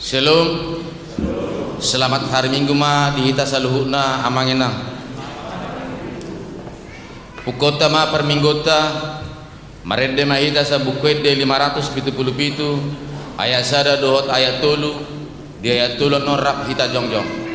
Shalom. Selamat hari Minggu ma dihita saluhuna amangenang. Pukota ma per minggota marede mahita sa bukwet de 577 ayat sada dohot ayat tolu di ayat tolu norap hita jongjong.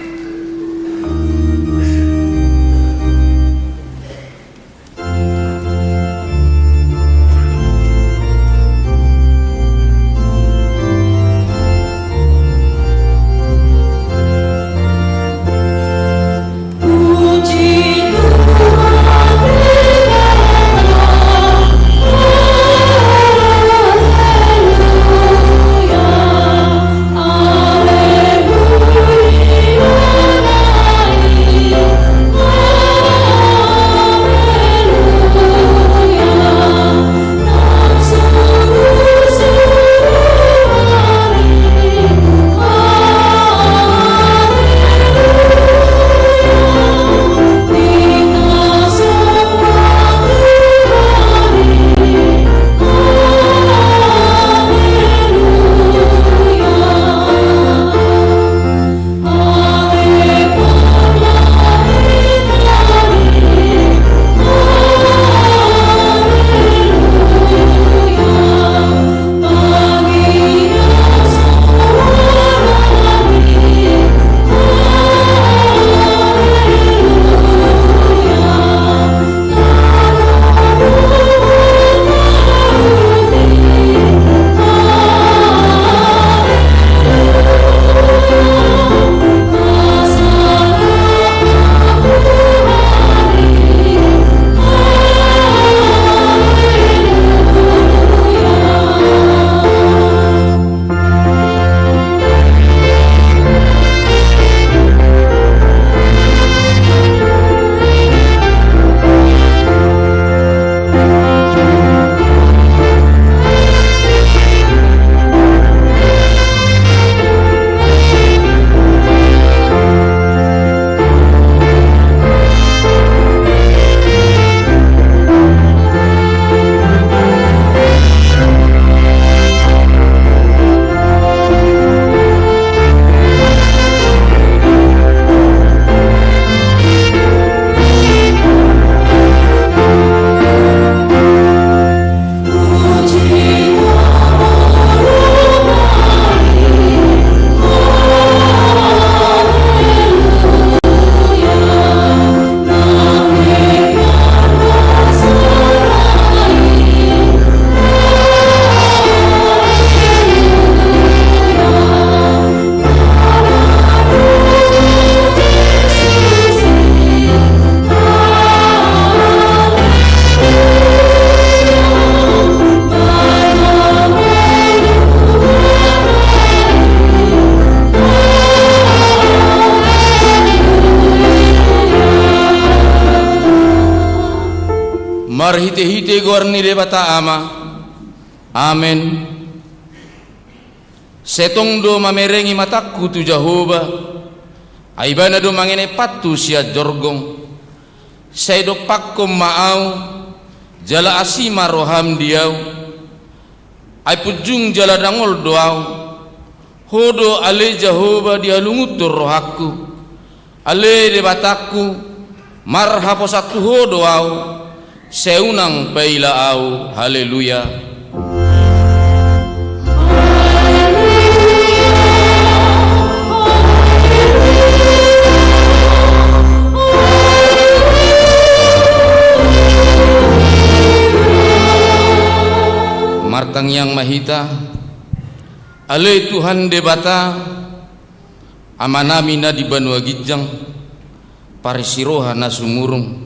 Marhite-hite gorni rebata ama. Amen. Setong do mamerengi mataku tu Jehovah. Aibana do mangene patu sia jorgong. Saido pakkom maau jala asima roham diau. Ai pujung jala dangol doau. Hodo ale Jehovah dia lungutur rohaku. Ale rebataku marhaposatu hodo au. Seunang baila au. Haleluya. Martang yang mahita ale Tuhan debata amanami na di Banua Gijang parisiroha na sumurung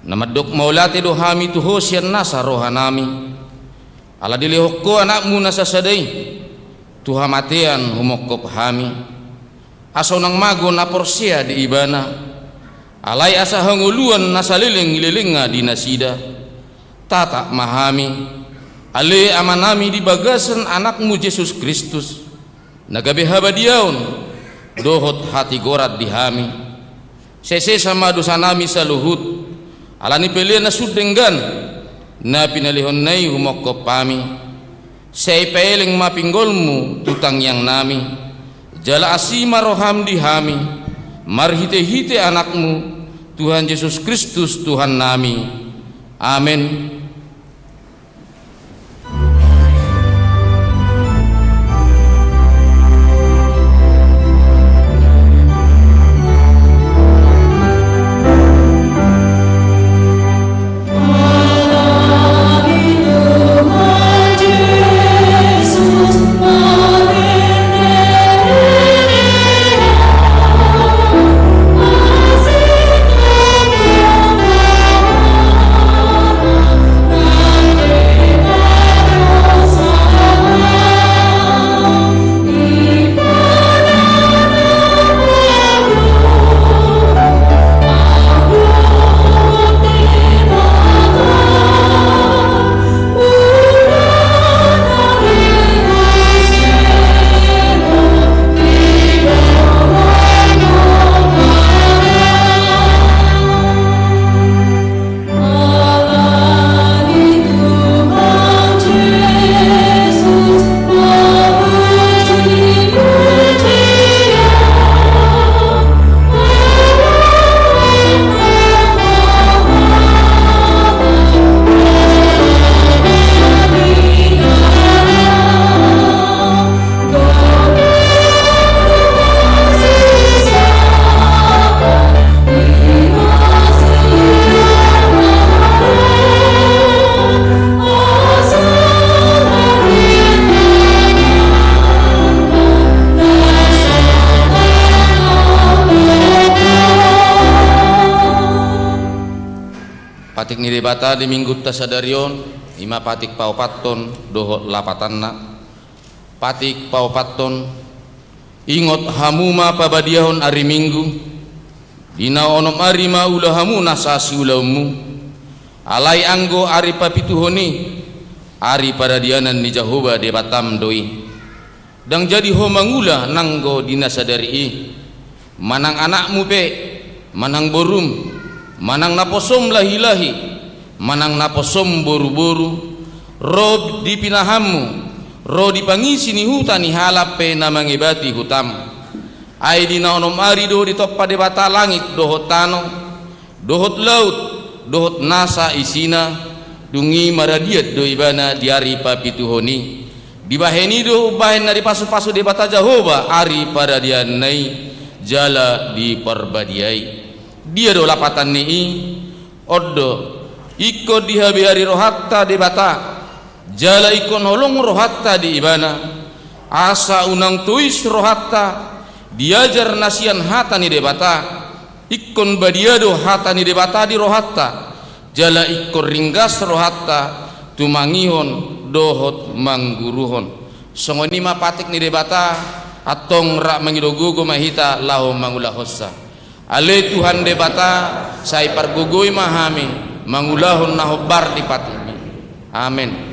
namadok maulate do hami tu hosian nasa rohanami ala dilihokko anakmu nasa sadai tuha matean humokop hami aso nang mago na porsia di ibana alai asa hanguluan nasa liling-lilinga di nasida tata mahami ale amanami di bagasan anakmu Yesus Kristus nagabe habadiaun dohot hati gorat di hami sese sama dosa nami saluhut alani pilihan na sudenggan na pinalihon nai humokko pami say peling mapinggolmu tutang yang nami jala asima roham dihami marhite-hite anakmu Tuhan Yesus Kristus Tuhan nami. Amin. Patik nidebata di minggu tasadarion ima patik paupaton dohot lapatanna patik paupaton ingot hamuma pabadiahon ari minggu dina onom ari maula hamuna sasi ulaumu alai anggo ari papituhoni ari pada dianan ni Jahoba de batam doi dang jadi ho mangula nanggo dina sadari manang anakmu pe manang borum manang naposom lahi-lahi manang naposom boru-boru rob di pinahammu ro dipangisi ni huta ni halape na mangibati hutam ai dina onom ari do di toppa de bata langit dohot tano dohot laut dohot nasa isina dungi maradiat do ibana diari papituhoni dibaheni do bahen dari pasu-pasu de bata Jahoba ari pada dianai jala di perbadiai dia do lapatan ni oddo iko dihabiari rohatta de bata jala iko nolong rohatta di ibana asa unang tuis rohatta diajar nasian hata ni de bata ikon badiado hata ni de bata di rohatta jala iko ringgas rohatta tumangihon dohot mangguruhon songoni ma patik ni de bata atong rak mangidogogo mahita lahu mangulahossa ale Tuhan de bata sai pargugoi mahami mangulahon nahobar di patimi. Amin.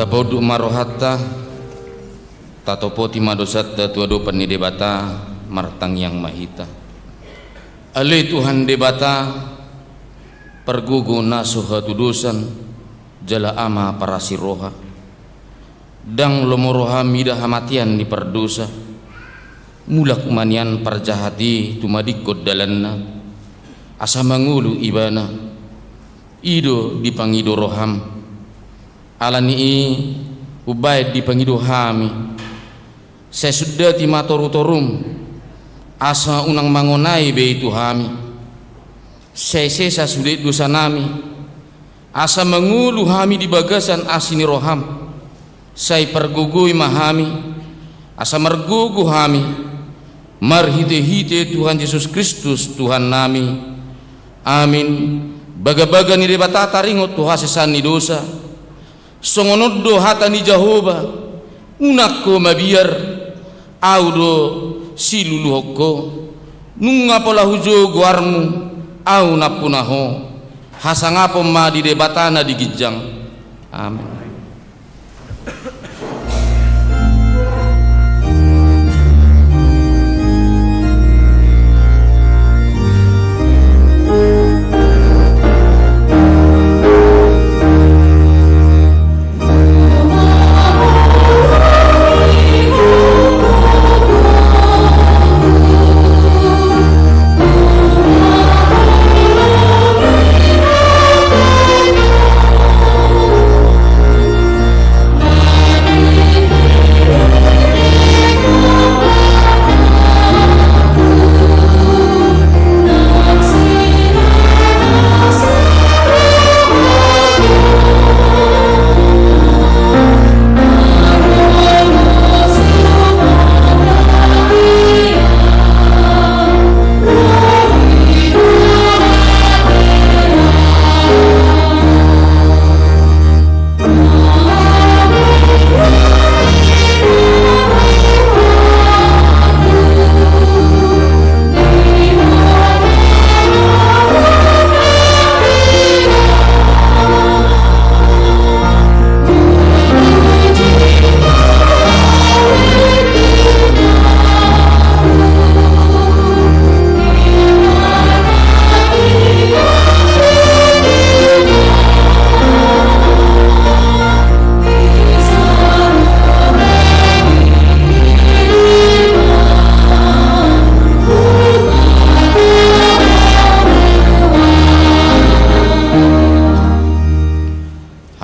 tapodu marohatta tatopoti madosatta tuado panide bata martang yang mahita ale Tuhan debata pergugu nasuha tudusan jala ama parasiroha dang lomoroha midah hamatian di perdosa mulak manian parjahati tumadikot dalanna asa mangulu ibana ido dipangido roham alani ubay dipangido hami saya sudah timatorutorum asa unang mangonai be itu hami saya sesa sudah dosa nami asa mengulu hami di bagasan asini roham saya pergugui mahami asa mergugu hami marhite-hite Tuhan Yesus Kristus Tuhan nami amin baga-baga ni rebata taringot tuha sesani dosa songonoddo hatani Jehovah unakko mabiar audo siluluhokko nunga pola hujo guarmu au napunaho hasangapo ma di debatana di gijang amin.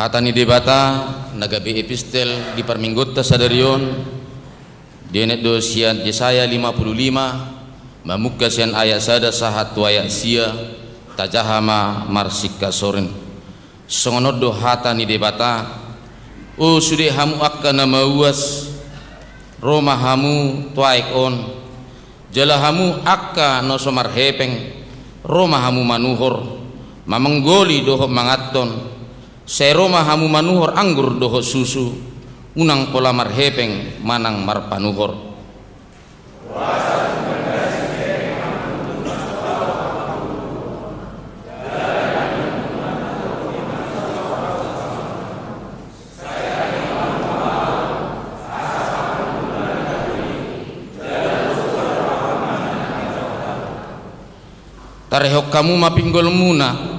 Hatani debata nagabi epistel di perminggota sadarion denet dosian Yesaya 55 mamukka sian ayat sada sahat ayat sia tajahama marsika soren songonodo hatani debata o sude hamu akkana mauas roma hamu tuaik on jala hamu akka no somar hepeng roma hamu manuhor mamanggoli doho mangaton seroma hamu manuhor anggur doho susu unang pola marhepeng manang marpanuhor tarehok kamu mapinggol muna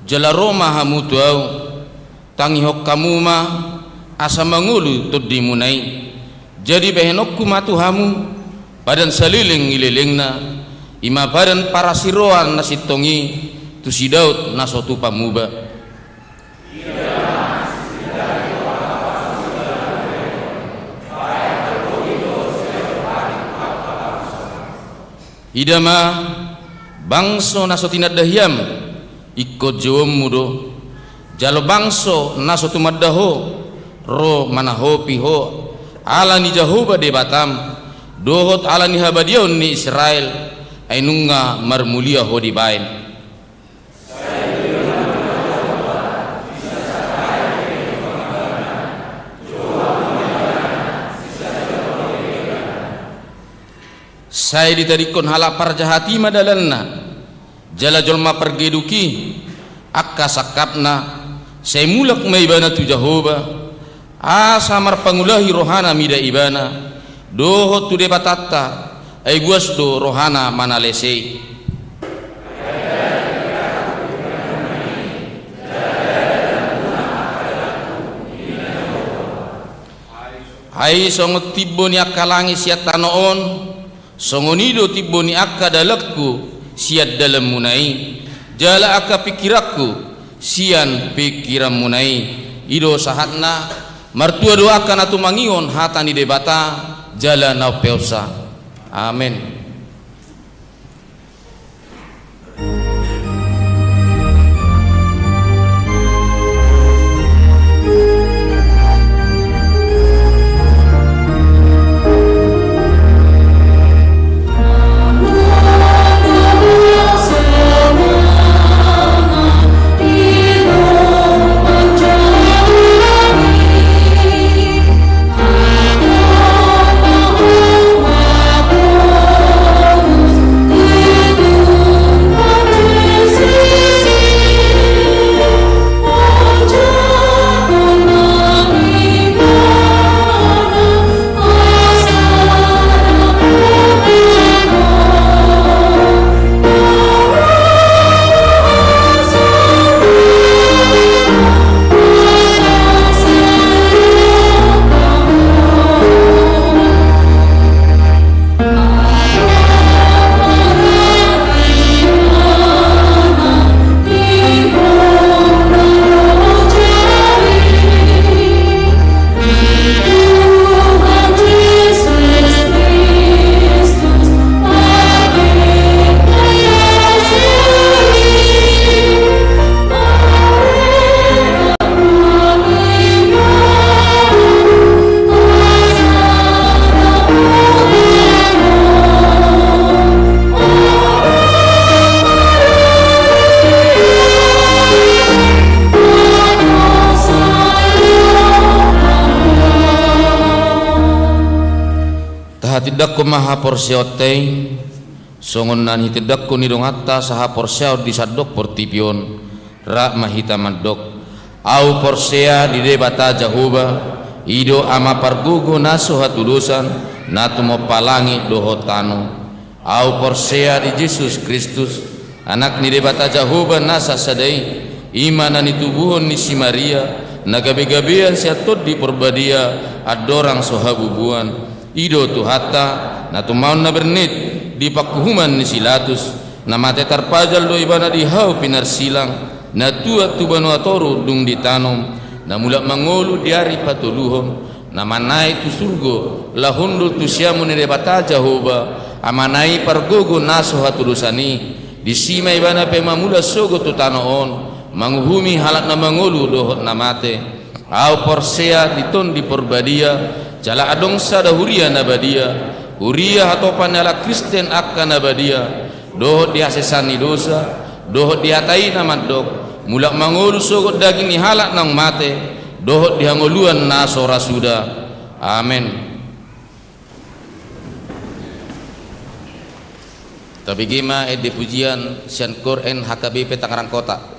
jala roma hamu tuau tangi hok kamu ma asa mangulu tuddi munai jadi behenokku matu hamu badan saliling ililingna ima badan parasiroan nasitongi tu si Daud nasotu pamuba idama bangso nasotinad dahyam ikut jawam mudo jalo bangso naso tumaddaho ro manaho piho ala ni Jehovah de batam dohot ala ni habadion ni Israel ainunga marmulia ho di bain saya ditarikon hala parjahati madalanna jala jolma pergeduki akka sakapna saya mulak maibana tu Jehovah Asamar pangulahi rohana mida ibana doho tu de batata ay guas do rohana manalesei. Ay songo tibbo ni akalangi siat tanoon songonido tibbo ni akka dalakku siat dalam munai jala akka pikirakku sian pikiran munai ido sahatna martua doakan atu mangion hatani debata jala nau peosa. Amin. Tidakku maha porsioteng songon nan hitidakku nidong hatta saha porsiao disadok portipion rak mahita madok au porsea di debata jahuba ido ama pargugo naso hatudusan natumo palangi dohotano au porsea di Yesus Kristus anak ni debata jahuba nasa sadai imanan itubuhon ni si Maria nagabe-gabean siatot di perbadia adorang sohabubuan ido tu hatta na tumaon na bernit di pakuhuman ni silatus na mate tarpajal do ibana di hau pinarsilang na tua tu banu atoru dung ditanom na mula mangolu diari patuluhon na manai tu surgo lahundul tu siamu ni debata jahoba amanai pargogo naso hatulusani di sima ibana pe mamula sogo tu tanoon manguhumi halat na mangolu dohot na mate au porsea diton di porbadia jala adong sada huria nabadia huria hatopan ala Kristen akka nabadia dohot diasesani dosa dohot dihatai namadok mulak mangolu sogot daging ni halak nang mate dohot dihangoluan naso rasuda. Amin. Tapi gima di pujian sian Quran HKBP Tangerang Kota.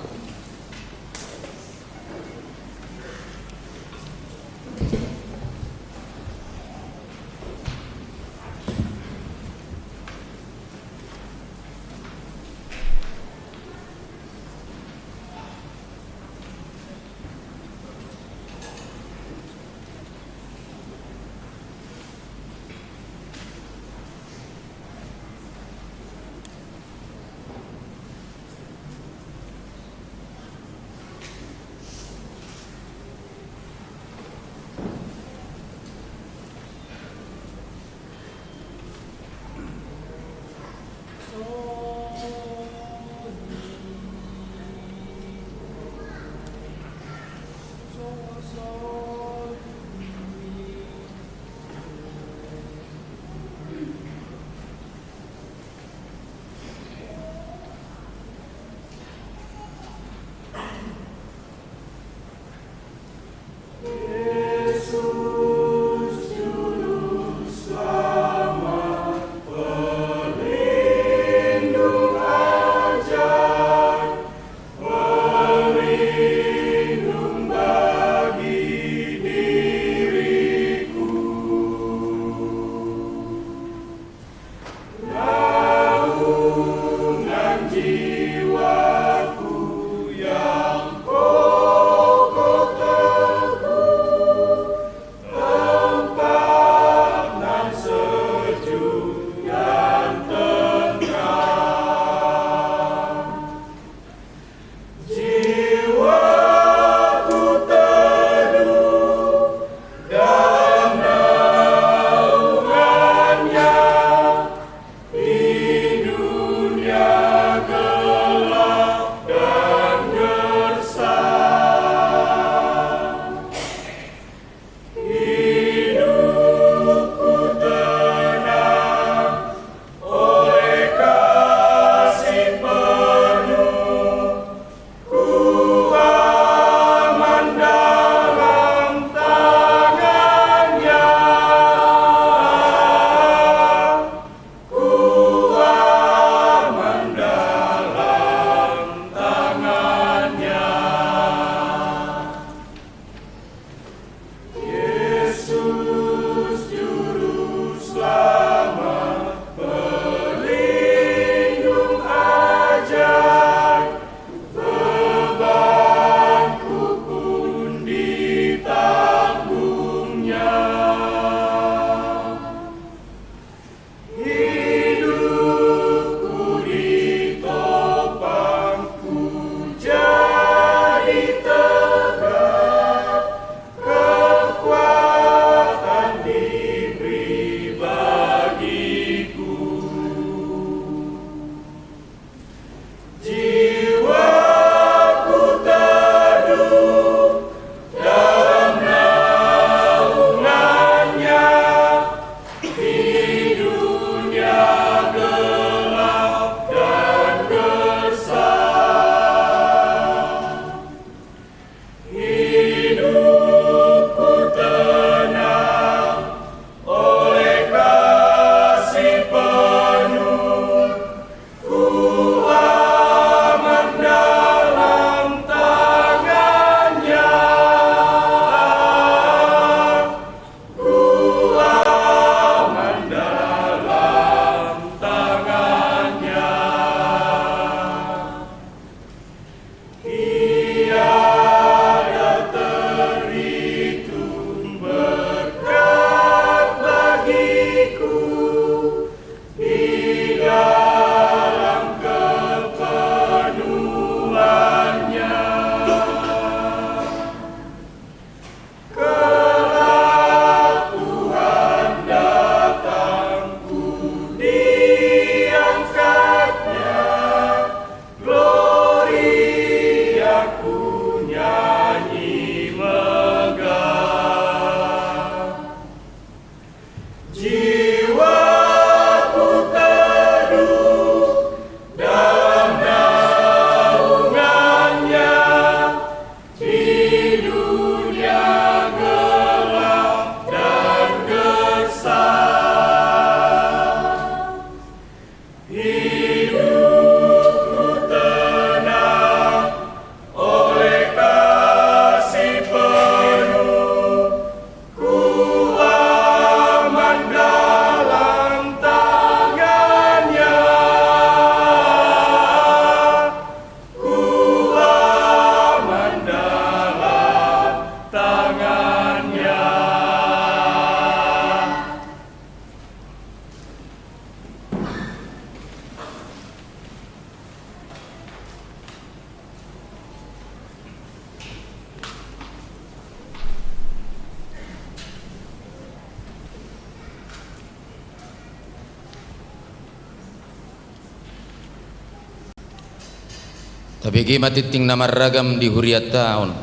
Tabegi matiting nama ragam di huriat taon.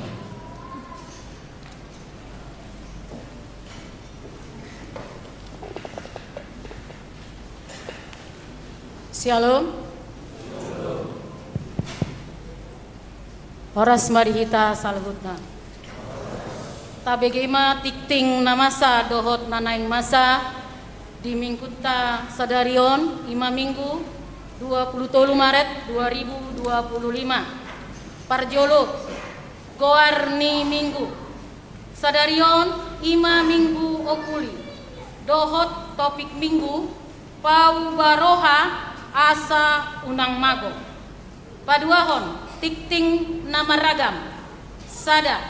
Shalom. Horas marihita salhutna. Tabegi matiting namasa dohot nanaing masa di mingkuta sadarion 5 minggu 23 Maret 2025 Parjolo Goarni Minggu Sadarion 5 minggu okuli dohot topik minggu Pau Baroha asa unang mago paduahon tikting nama ragam sada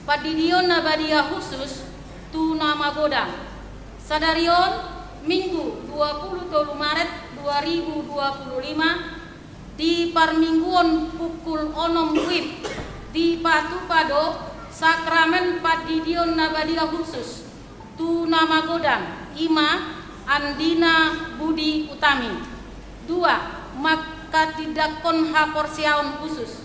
padidion nabadia khusus tu nama godang Sadarion Minggu 23 Maret 2025 di Parmingguon pukul 6 WIB di Patupado Sakramen Padidion Nabadia khusus tu nama godang Ima Andina Budi Utami 2 Makatidakon Haporsiaon khusus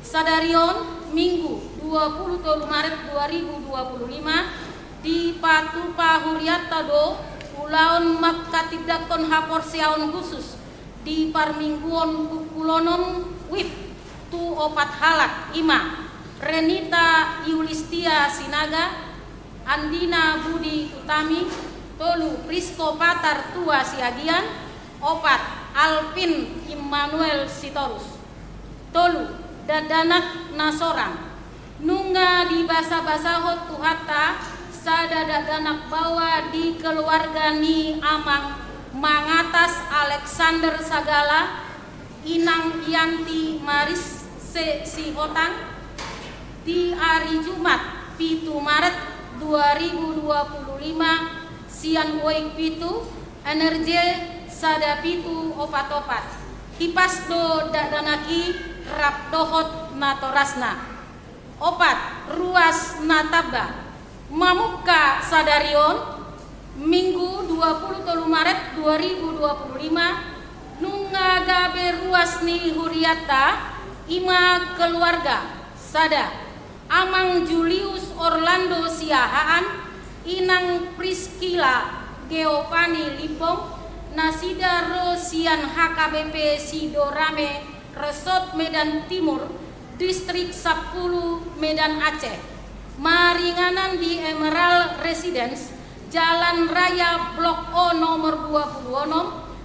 Sadarion Minggu 23 Maret 2025 di Patupa Huriatado Ulaon Makatidakon Haporsiaon khusus di Parmingguon Pukulonon WIB tu opat halak Ima Renita Yulistia Sinaga Andina Budi Utami tolu Prisko Patar Tua Siagian opat Alvin Immanuel Sitorus tolu Dadanak Nasorang nunga di basa-basahot tuhata sada dadanak bawa di keluarga ni amang mangatas Alexander Sagala Inang Yanti Maris si Hotang di hari Jumat 7 Maret 2025 sian woik pitu energi sada pitu opat-opat hipasdo dadanaki rap dohot natorasna opat ruas nataba Mamuka Sadarion Minggu 23 Maret 2025 nunga gabe ruas ni huriata ima keluarga sada Amang Julius Orlando Siahaan Inang Priskila Geopani Limpong Nasida Rosian HKBP Sidorame Resort Medan Timur Distrik 10 Medan Aceh Maringanan di Emerald Residence Jalan Raya Blok O nomor 26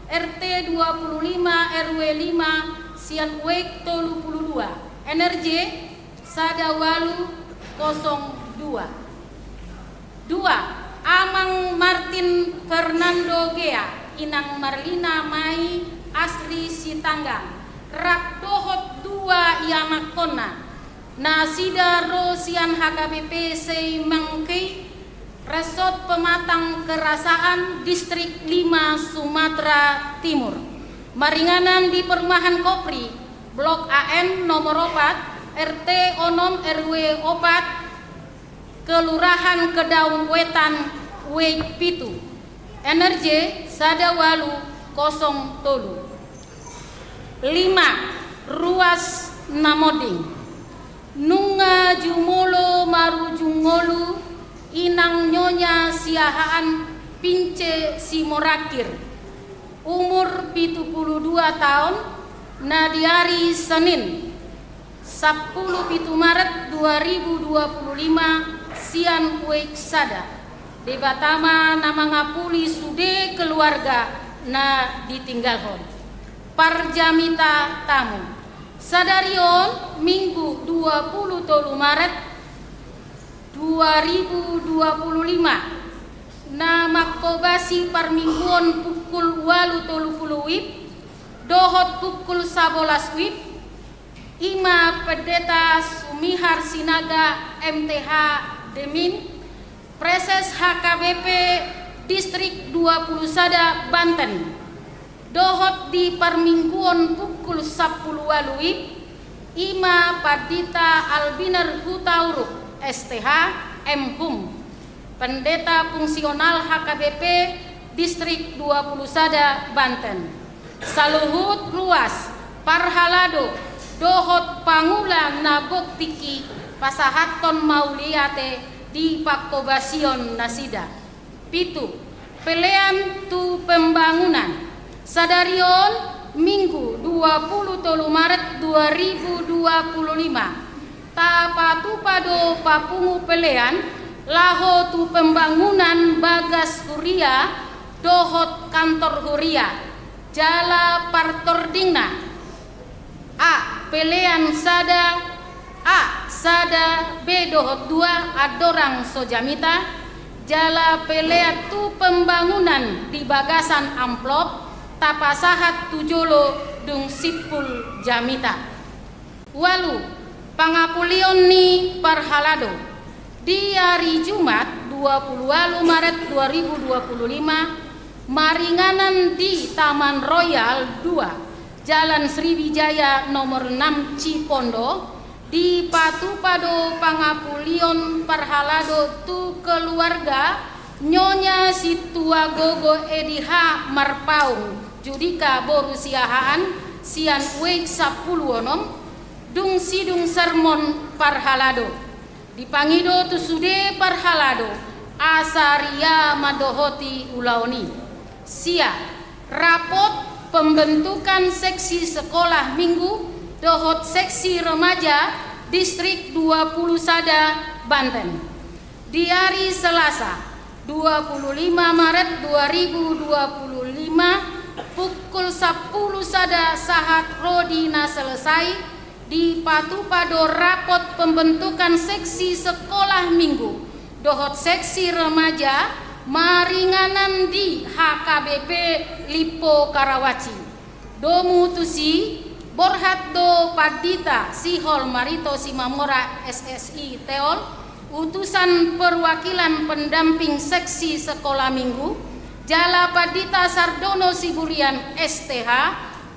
RT 25 RW 5 Sian Wek Tolu 22 Energi Sadawalu 02 2 Amang Martin Fernando Gea Inang Marlina Mai Asri Sitanggang Rak Dohot 2 Yanak Kona Nasida Rosian HKBP Seimangkei Resort Pematang Kerasaan Distrik 5 Sumatera Timur Maringanan di Perumahan Kopri Blok AN nomor 4 RT Onom RW 4 Kelurahan Kedaung Wetan Wek Pitu Energi Sadawalu 0 tolu 5 Ruas Namoding Nunga Jumolo Maru Jungolu Inang Nyonya Siahaan Pince Simorakir umur 72 tahun Nadiari Senin 10 Maret 2025 Sian Wek Sada Debatama nama ngapuli sude keluarga na ditinggalhon Parjamita tamu Sadarion Minggu 23 Maret 2025 Nama kobasi Parmingguon pukul 8:30 WIB dohot pukul 11 WIB Ima Pendeta Sumihar Sinaga MTH Demin Preses HKBP Distrik 20 Sada Banten dohot di Parmingguon pukul 10 WIB Ima Padita Albinar Hutauruk STH M.Hum Pendeta Fungsional HKBP Distrik 20 Sada Banten Saluhut Ruas Parhalado dohot pangulang na boktiki pasahaton mauliate di pakobasion nasida. Pitu, pelean tu pembangunan Sadarion Minggu 23 Maret 2025 tapatupado papungu pelean laho tu pembangunan Bagas Huria dohot kantor Huria jala partordingna pelean sada B dohot 2 adorang sojamita jala pelea tu pembangunan di bagasan amplop tapasahat tujolo dung sipul jamita. Walu pangapulion ni parhalado di hari Jumat 20 Maret 2025 maringanan di Taman Royal 2 Jalan Sriwijaya nomor 6 Cipondo di Patupado Pangapulion Parhalado tu keluarga Nyonya Situagogo Ediha Marpaung Judika Borusiahaan Sian Weik 10 dung sidung sermon Parhalado dipangido tu sude Parhalado Asaria Madohoti Ulaoni sia rapot pembentukan seksi sekolah minggu dohot seksi remaja distrik 20 Sada Banten di hari Selasa 25 Maret 2025 pukul 10 Sada sahat rodina selesai di Patupado rapot pembentukan seksi sekolah minggu dohot seksi remaja maringanan di HKBP Lipo Karawaci domu tusi Borhat do Padita Sihol Marito Simamora SSI Teol utusan perwakilan pendamping seksi sekolah minggu Jala Padita Sardono Siburian STH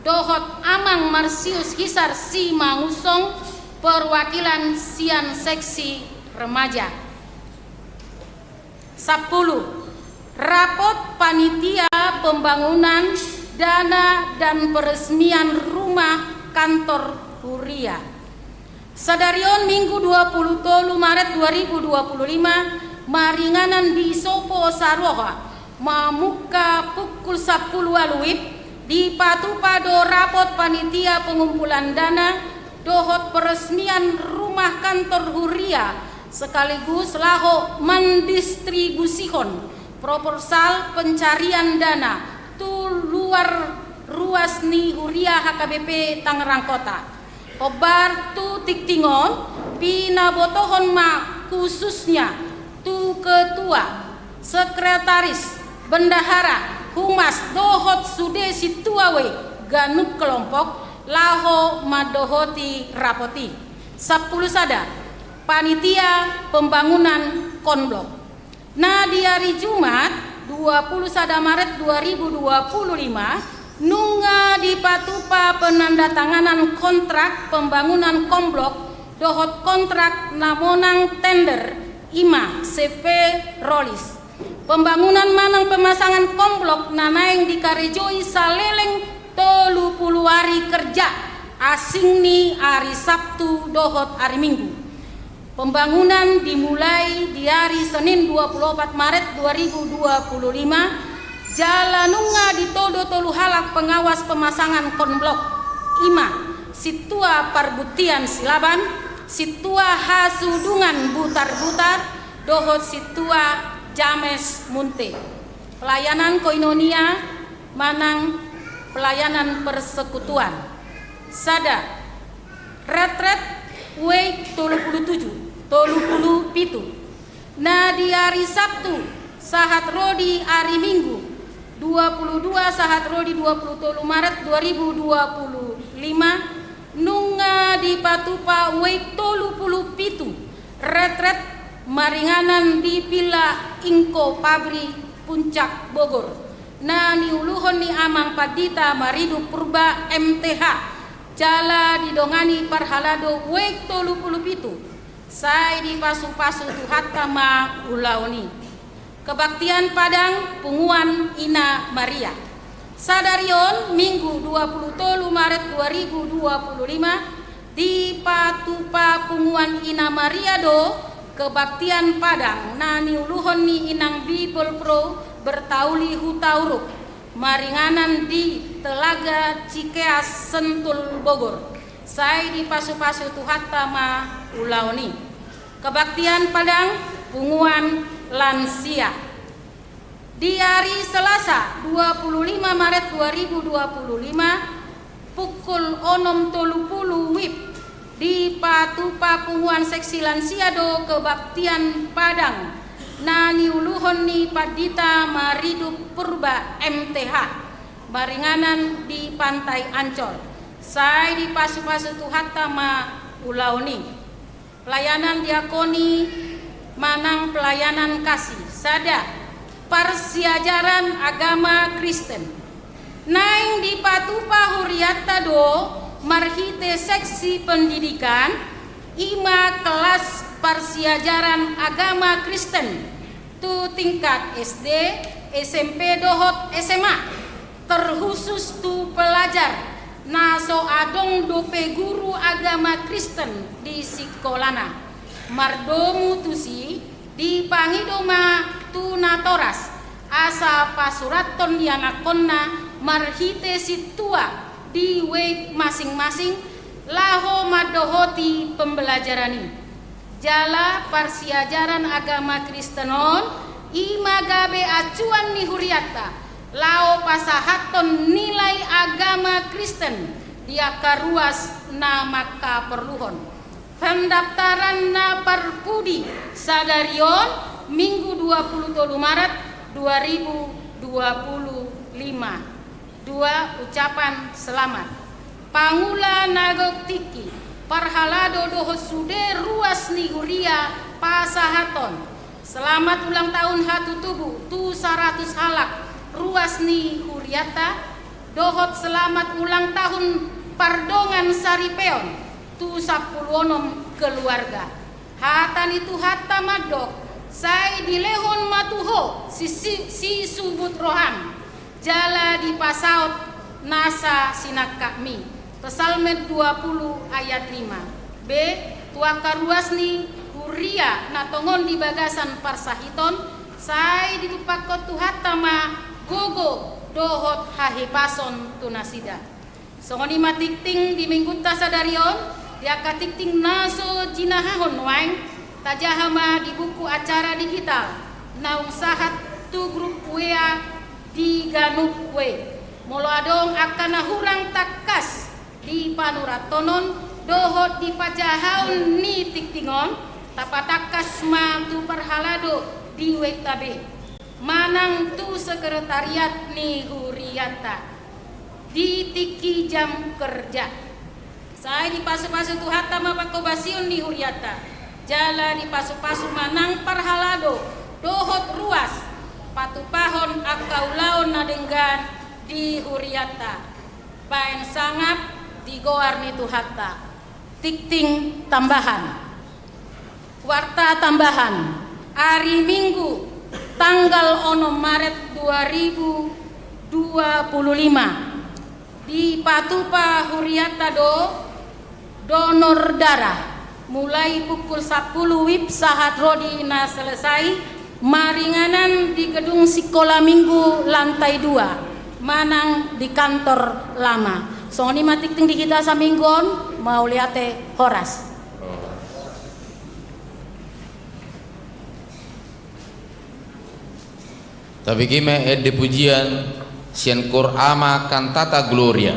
Dohot Amang Marsius Hisar Si Mangusong perwakilan Sian seksi remaja. 10. Rapot panitia pembangunan dana dan peresmian rumah kantor Huria. Sadarion Minggu 20 Maret 2025 maringanan di Sopo Saroha mamuka pukul 10 waluip di Patupado rapot panitia pengumpulan dana dohot peresmian rumah kantor Huria sekaligus laho mendistribusihon proposal pencarian dana luar ruas ni Huria HKBP Tangerang Kota. Obar tu tiktingon pinabotohon ma khususnya tu ketua, sekretaris, bendahara, humas dohot sude situawe ganuk kelompok laho madohoti rapoti. 10 Sada panitia pembangunan konblok. Nah di hari Jumat 20 Sada Maret 2025 nunga di Patupa penandatanganan kontrak pembangunan komblok dohot kontrak namonang tender IMA CP Rolis pembangunan manang pemasangan komblok nanaeng dikarejoi saleleng 30 hari kerja asing ni hari Sabtu dohot hari Minggu. Pembangunan dimulai di hari Senin 24 Maret 2025 Jalanunga ditodo tolu halak pengawas pemasangan konblok IMA Situa Parbutian Silaban Situa Hasudungan Butar-Butar dohot Situa James Munte pelayanan koinonia manang pelayanan persekutuan Sada retret Weik 37 nah di hari Sabtu sahat rodi hari Minggu 22 sahat rodi 23 Maret 2025 nunga di Patupa Weik 37 retret maringanan di Pila Ingko Pabri Puncak Bogor nah niuluhon ni Amang Padita Maridu Purba MTH jala didongani Parhalado Weik 37 sai di pasu-pasu tuhatta ma ulaoni kebaktian Padang Punguan Ina Maria Sadarion Minggu 23 Maret 2025 di Patupa Punguan Ina Mariado Kebaktian Padang nani uluhon ni inang Bibel Pro bertauli hutauruk maringanan di Telaga Cikeas Sentul Bogor sai di pasu-pasu Tuhatta ma ulaoni Kebaktian Padang Punguan Lansia di hari Selasa 25 Maret 2025 pukul 6.30 WIB di Patupa Punguan Seksi Lansiado Kebaktian Padang nani uluhon ni Padita Maridup Purba MTH baringanan di Pantai Ancol sai di pasu-pasu Tuhatta ma ulaoni pelayanan diakoni manang pelayanan kasih sada Parsiajaran Agama Kristen naing di Patupa Huriata do marhite seksi pendidikan ima kelas Parsiajaran Agama Kristen tu tingkat SD, SMP dohot SMA terkhusus tu pelajar naso adong dope guru agama Kristen di sekolana mardomu tusi di pangidoma tu natoras asa pasuraton dianakonna marhite situa di web masing-masing laho madohoti pembelajarani jala Parsiajaran Agama Kristenon imagabe acuan ni huriata lao pasahaton nilai agama Kristen diaka ruas na maka perluhon pendaftaran na perpudi sadarion Minggu 23 Maret 2025 dua ucapan selamat pangula nagok tiki parhalado doho sude ruas ni huria pasahaton selamat ulang tahun hatu tubuh tu 100 halak ruas ni huriata dohot selamat ulang tahun pardongan saripeon tu 10 keluarga hatan itu hatta madok sai dilehon matuho si subut roham jala di pasaut nasa sinak kami Pesalmet 20 ayat 5 B tuaka ruas ni huria natongon di bagasan parsahiton sai ditupakot tuhatama gogo dohot hahipason tunasida songoni matikting di mingguta sadarion diaka tikting naso jinahahon waing tajahama di buku acara digital naung sahat tu grup WA di Ganup we molo adong akan hurang takas di panuratonon dohot di pajahaun ni tiktingon tapatakas ma tu perhalado di wetabe manang tu sekretariat ni hurianta di tiki jam kerja saya di pasu-pasu tu hatta mapakobasiun ni huriata jala di pasu-pasu manang perhalado dohot ruas patupahon akaulaon nadenggan di huriata paen sangat di goar ni tuhatta tikting tambahan warta tambahan hari Minggu tanggal 6 Maret 2025 di Patupa Huriata donor darah mulai pukul 10 WIB sahat rodi na selesai maringanan di gedung sekolah minggu lantai 2 manang di kantor lama songoni matikting di kita saminggon mau liate horas tapi kime ede pujian sian Qur'ama cantata gloria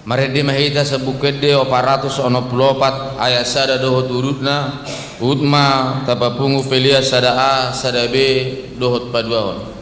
Marede mahita sabukede 494 ayat sada dohot urutna utma tapapungu pelia sada A sada B dohot paduaon.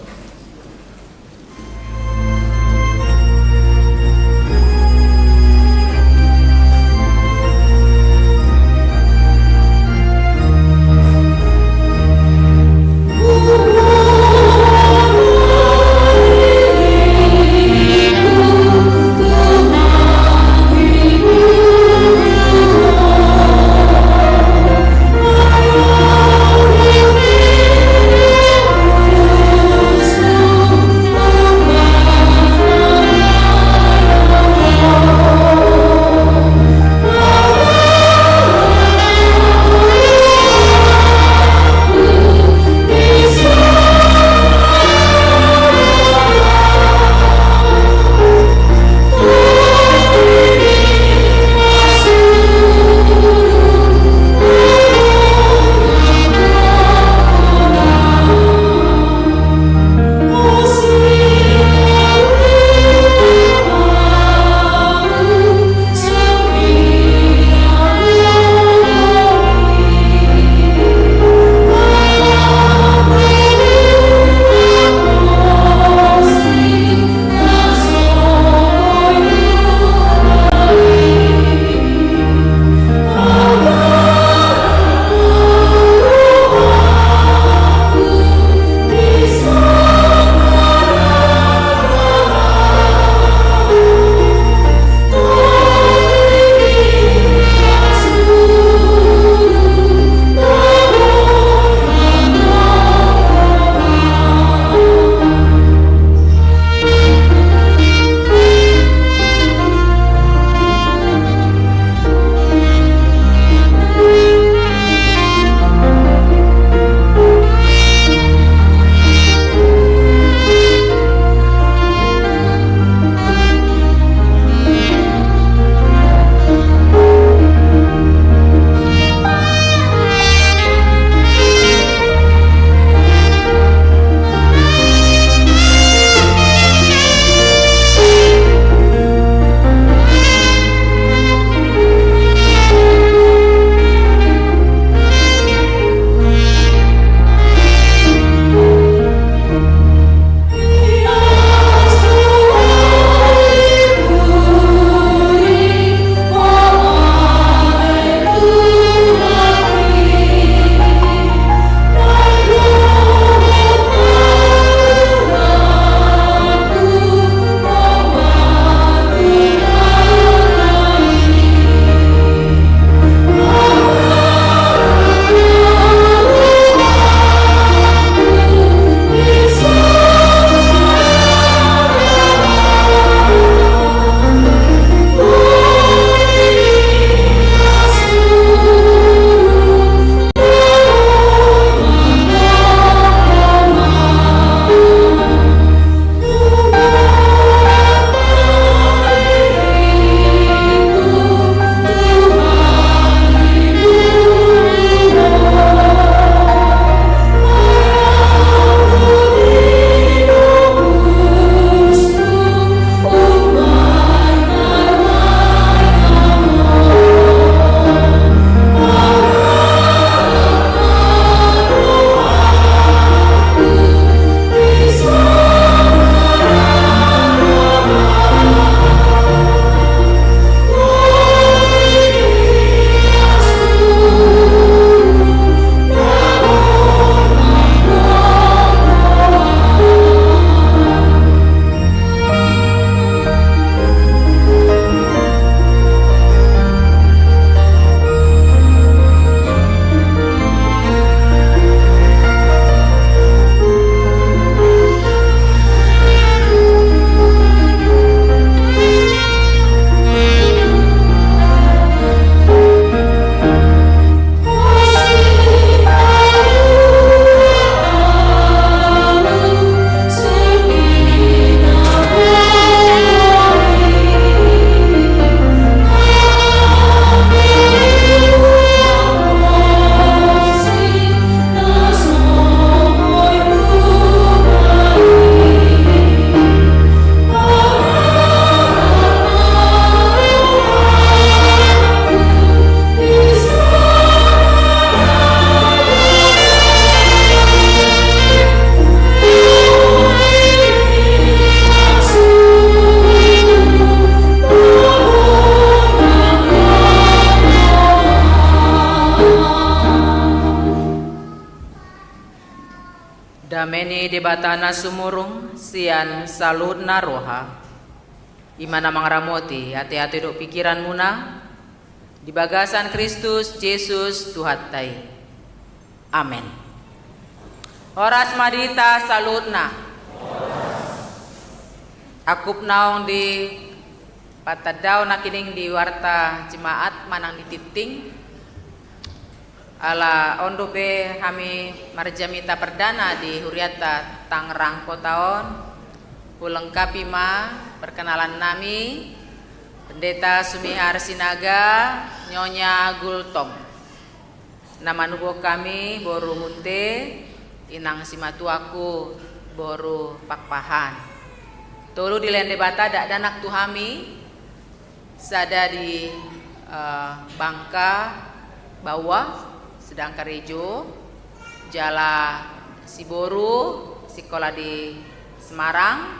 batana sumurung sian salut naroha imana mangramoti hati-hati dok pikiran muna di bagasan Kristus Yesus Tuhatai. Amin. Horas madita salutna. Akup naong di patadaw nakining di warta jemaat manang dititing ala ondo be kami marjamita perdana di Huriata Tangerang Kotaon ulengkapi ma perkenalan nami Pendeta Sumihar Sinaga Nyonya Gultom nama nubo kami boru munte inang simatuaku boru pakpahan tolu di lende bata dak danak tuhami sada di Bangka bawah sedang Karejo, Jala Siboru, sekolah di Semarang,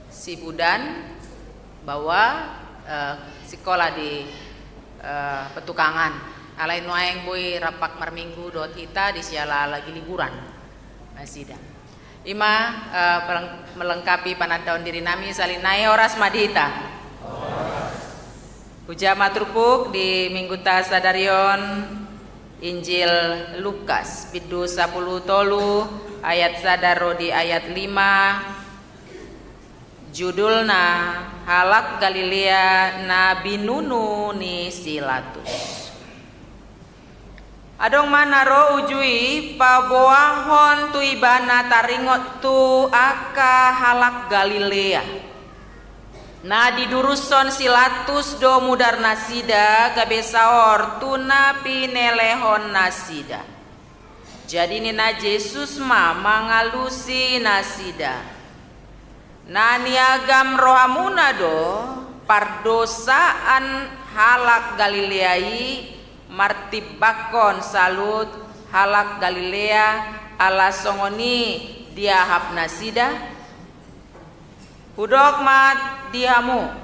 Sibudan, bawa sekolah di Petukangan. Alain noeng boy rapak marminggu dot hita di siala lagi liburan. Masida. Ima melengkapi panadaun diri nami salinai horas madita. Puja maturpuk di minggu tasadarion Injil Lukas Pidu 10 tolu ayat sadaro di ayat 5 judulna halak Galilea Nabi Nunu ni Silatus. Adong manaro ujui paboahon tu ibana taringot tu aka halak Galilea. Na diduruson Silatus do mudar nasida gabesaor tuna pinelehon nasida. Jadi nina Yesus ma mangalusi nasida. Na niagam rohamuna do pardosaan halak Galileai martibakon salut halak Galilea ala songoni diahap nasida. Hudok mat dihamu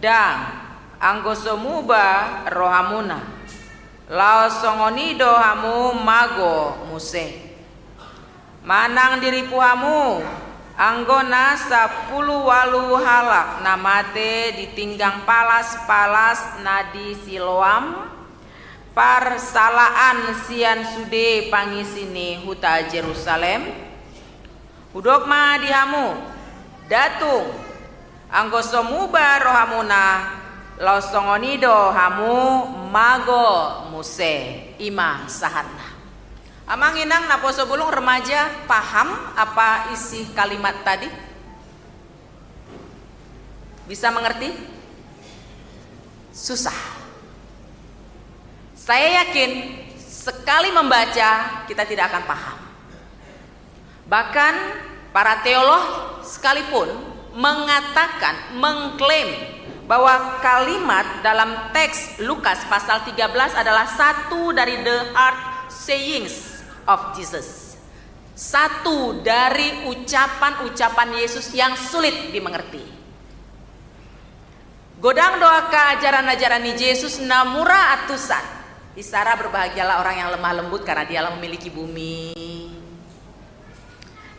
dang anggosomuba rohamuna lao songoni dohamu mago muse manang diripu hamu anggona 10 walu halak namate ditinggang palas-palas nadi Siloam parsalaan sian sude pangisini huta Jerusalem. Hudok ma dihamu datung anggosomuba rohamuna lausongonido hamu mago muse ima sahatna. Amang inang naposo bulung remaja paham apa isi kalimat tadi? Bisa mengerti? Susah. Saya yakin sekali membaca kita tidak akan paham. Bahkan para teolog sekalipun mengatakan, mengklaim bahwa kalimat dalam teks Lukas pasal 13 adalah satu dari the hard sayings of Jesus. Satu dari ucapan-ucapan Yesus yang sulit dimengerti. Godang doa ajaran-ajaran Yesus namura atusan. Isara berbahagialah orang yang lemah lembut karena dialah memiliki bumi.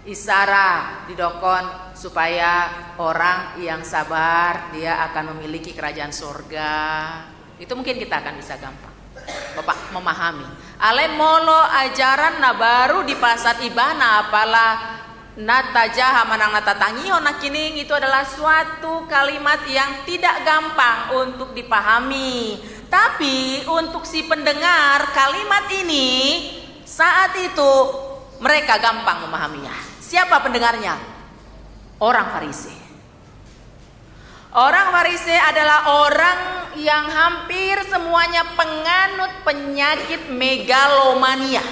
Isara didokon supaya orang yang sabar dia akan memiliki kerajaan surga. Itu mungkin kita akan bisa gampang Bapak memahami. Ale molo ajaran na baru di pasat ibana apalah nata jaha manang nata tangiho nakining itu adalah suatu kalimat yang tidak gampang untuk dipahami. Tapi untuk si pendengar kalimat ini saat itu mereka gampang memahaminya. Siapa pendengarnya? Orang Farisi. Orang Farisi adalah orang yang hampir semuanya penganut penyakit megalomania.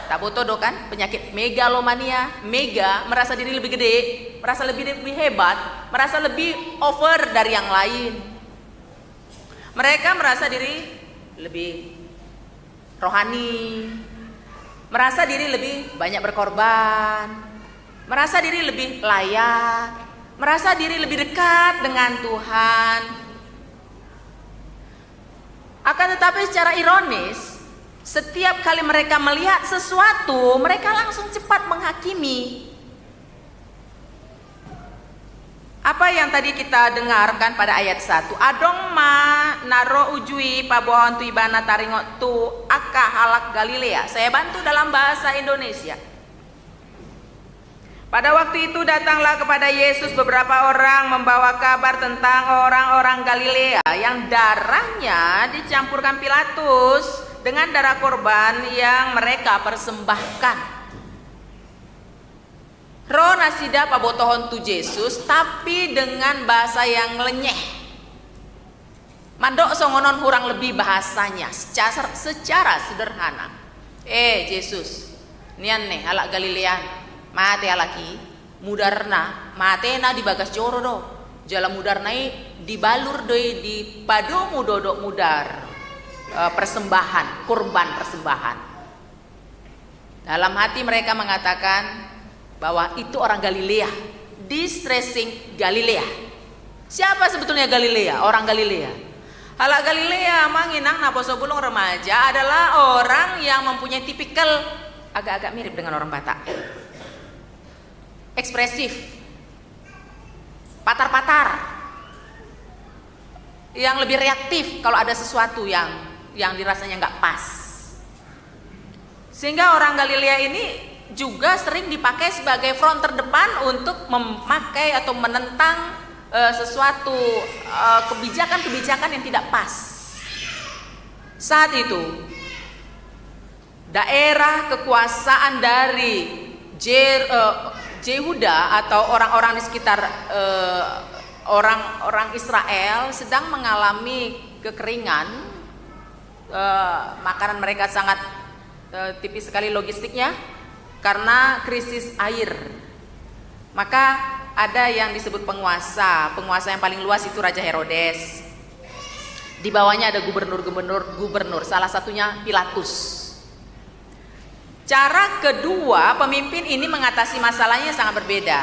Tak butuh do kan? Penyakit megalomania. Mega merasa diri lebih gede, merasa lebih hebat, merasa lebih over dari yang lain. Mereka merasa diri lebih rohani, merasa diri lebih banyak berkorban, merasa diri lebih layak, merasa diri lebih dekat dengan Tuhan. Akan tetapi secara ironis, setiap kali mereka melihat sesuatu, mereka langsung cepat menghakimi. Apa yang tadi kita dengarkan pada ayat 1, adong ma naro ujui pabohon tu ibana taringot tu aka halak Galilea. Saya bantu dalam bahasa Indonesia. Pada waktu itu datanglah kepada Yesus beberapa orang membawa kabar tentang orang-orang Galilea yang darahnya dicampurkan Pilatus dengan darah korban yang mereka persembahkan. Ro nasida pabotohon tu Yesus, tapi dengan bahasa yang lenyeh. Mandok songonon kurang lebih bahasanya secara sederhana. Yesus, nian nih halak Galilean, mate alaki, mudarna, matena di bagas joro do, jalan mudarnai dibalur doi di padomu dodok mudar, persembahan, kurban persembahan. Dalam hati mereka mengatakan bahwa itu orang Galilea, distressing Galilea. Siapa sebetulnya Galilea? Orang Galilea. Halak Galilea manginang naposo bulung remaja adalah orang yang mempunyai tipikal agak-agak mirip dengan orang Batak. Ekspresif, patar-patar, yang lebih reaktif kalau ada sesuatu yang dirasanya nggak pas. Sehingga orang Galilea ini juga sering dipakai sebagai front terdepan untuk memakai atau menentang sesuatu kebijakan-kebijakan yang tidak pas. Saat itu daerah kekuasaan dari Yehuda atau orang-orang di sekitar orang-orang Israel sedang mengalami kekeringan. Makanan mereka sangat tipis sekali logistiknya karena krisis air. Maka ada yang disebut penguasa yang paling luas itu Raja Herodes. Di bawahnya ada gubernur, salah satunya Pilatus. Cara kedua pemimpin ini mengatasi masalahnya sangat berbeda.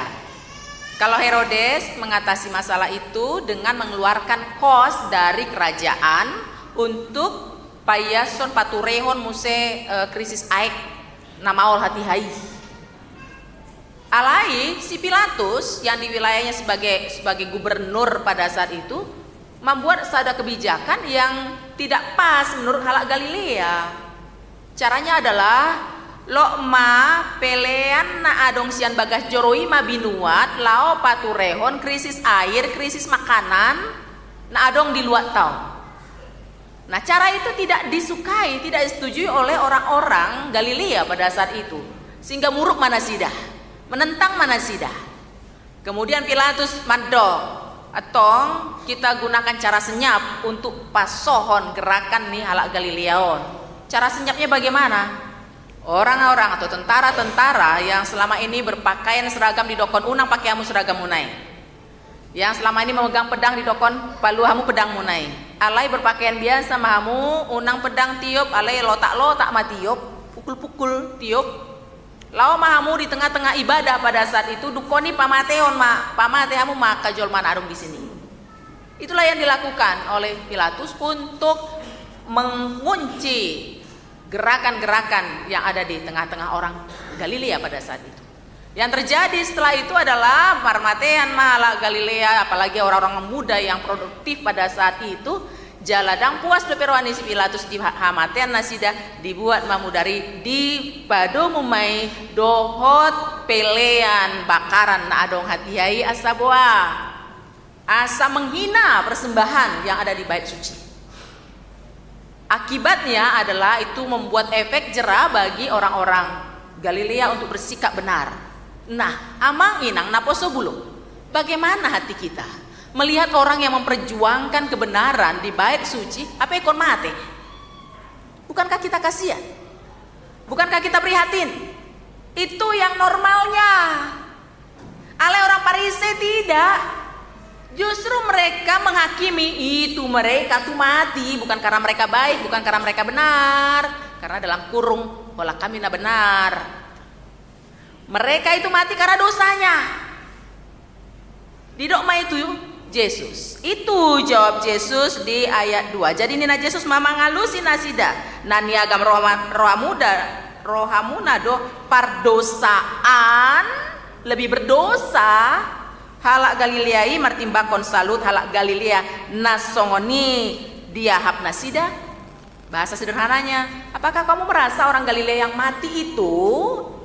Kalau Herodes mengatasi masalah itu dengan mengeluarkan kos dari kerajaan untuk payason paturehon muse krisis air namaol hati-hai. Alai si Pilatus yang di wilayahnya sebagai gubernur pada saat itu membuat sada kebijakan yang tidak pas menurut halak Galilea. Caranya adalah lokma pelean na adong sian bagas joroi ma binuat lao paturehon krisis air, krisis makanan na adong di luat tau. Nah, cara itu tidak disukai, tidak disetujui oleh orang-orang Galilea pada saat itu. Sehingga muruk manasidah, menentang manasidah. Kemudian Pilatus mandok, atau kita gunakan cara senyap untuk pasohon gerakan nih halak Galileaon. Cara senyapnya bagaimana? Orang-orang atau tentara-tentara yang selama ini berpakaian seragam di dokon unang pakai hamu seragam munai. Yang selama ini memegang pedang di dokon palu hamu pedang munai. Alai berpakaian biasa mahamu unang pedang tiup, alai lotak ma tiup, pukul-pukul tiup. Lau mahamu di tengah-tengah ibadah pada saat itu dukoni pamateon pamatehamu maka jolman arung di sini. Itulah yang dilakukan oleh Pilatus untuk mengunci gerakan-gerakan yang ada di tengah-tengah orang Galilea pada saat itu. Yang terjadi setelah itu adalah parmatean mahala Galilea, apalagi orang-orang muda yang produktif pada saat itu, jaladang puas beperwani si Pilatus di hamatean nasida dibuat mamudari di padomumai dohot pelean bakaran na adong hatiai asaboa, asa menghina persembahan yang ada di bait suci. Akibatnya adalah itu membuat efek jera bagi orang-orang Galilea untuk bersikap benar. Nah, amang inang naposo bulu. Bagaimana hati kita melihat orang yang memperjuangkan kebenaran di bait suci, apa ekon mate? Bukankah kita kasihan? Bukankah kita prihatin? Itu yang normalnya. Ale orang Parise tidak. Justru mereka menghakimi itu mereka tuh mati bukan karena mereka baik, bukan karena mereka benar, karena dalam kurung pola kami na benar. Mereka itu mati karena dosanya. Didokma itu Yesus. Itu jawab Yesus di ayat 2. Jadi nina Yesus mama ngalusi nasida. Naniagam rohamuna do pardosaan lebih berdosa halak Galileai martimbakon salut halak Galilea nasongoni dia hapnasida. Bahasa sederhananya, apakah kamu merasa orang Galilea yang mati itu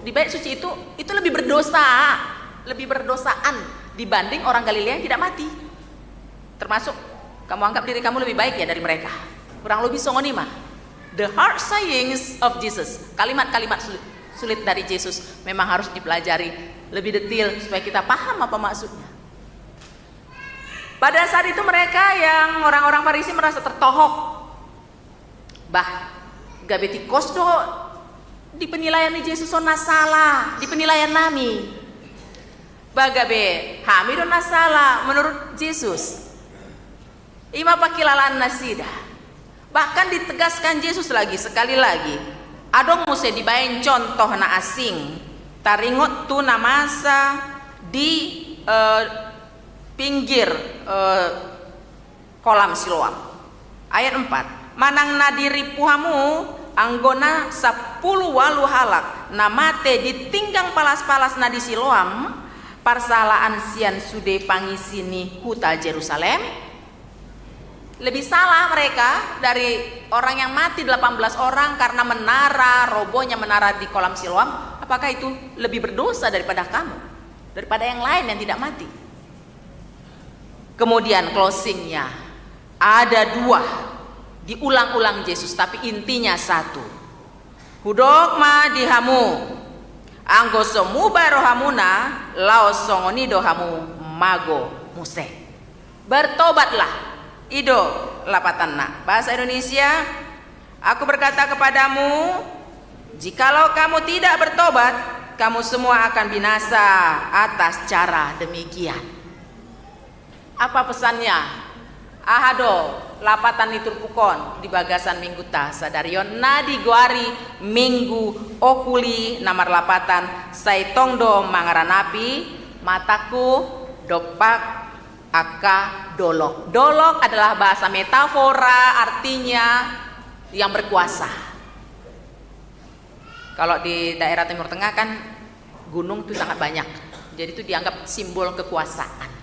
di bait suci itu lebih berdosa, lebih berdosaan dibanding orang Galilea yang tidak mati? Termasuk kamu anggap diri kamu lebih baik ya dari mereka. Kurang lebih songoni mah. The hard sayings of Jesus, kalimat-kalimat sulit dari Yesus memang harus dipelajari lebih detail supaya kita paham apa maksudnya. Pada saat itu mereka yang orang-orang Farisi merasa tertohok. Gabeti kosdo di penilaian Yesus ona salah, di penilaian nami. Bagabe hami dona salah menurut Yesus. Ima pakilalan nasida. Bahkan ditegaskan Yesus lagi sekali lagi. Adong muse dibain contoh na asing. Taringot tu namasa di pinggir kolam Siloam. Ayat 4. Manang nadiri puhamu anggona 10 walu halak namate ditinggang palas-palas nadi Siloam parsalaan sian sude pangisini huta Jerusalem. Lebih salah mereka dari orang yang mati 18 orang karena robohnya menara di kolam Siloam. Apakah itu lebih berdosa daripada kamu, daripada yang lain yang tidak mati? Kemudian closingnya ada 2 diulang-ulang Yesus, tapi intinya satu. Hudok ma dihamu anggo somu barohamuna lao songoni dohamu mago muse. Bertobatlah ido lapatanna. Bahasa Indonesia, aku berkata kepadamu, jikalau kamu tidak bertobat, kamu semua akan binasa atas cara demikian. Apa pesannya? Ahado lapatan liturpukon di bagasan minggu ta sadarion nadi guari minggu okuli namar lapatan saitongdo mangaranapi mataku dopak aka dolok. Dolok adalah bahasa metafora, artinya yang berkuasa. Kalau di daerah Timur Tengah kan gunung itu sangat banyak, jadi itu dianggap simbol kekuasaan.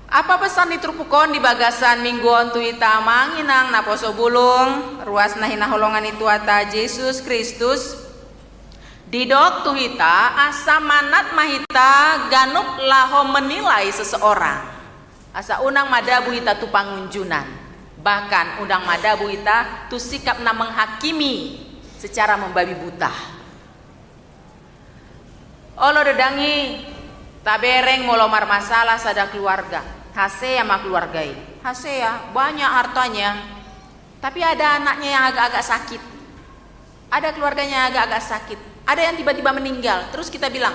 Apa pesan liturpukon di bagasan mingguon tuita manginang naposo bulung ruas nahina holongan itu ata Yesus Kristus didok tuhita asa manat mahita ganup laho menilai seseorang asa unang madabu hita tu pangunjunan, bahkan undang madabu hita tu sikap na menghakimi secara membabi buta. Olo dedangi tabereng molomar masalah sada keluarga. Hasea sama keluargai. Hasea banyak hartanya, tapi ada anaknya yang agak-agak sakit. Ada keluarganya yang agak-agak sakit. Ada yang tiba-tiba meninggal. Terus kita bilang,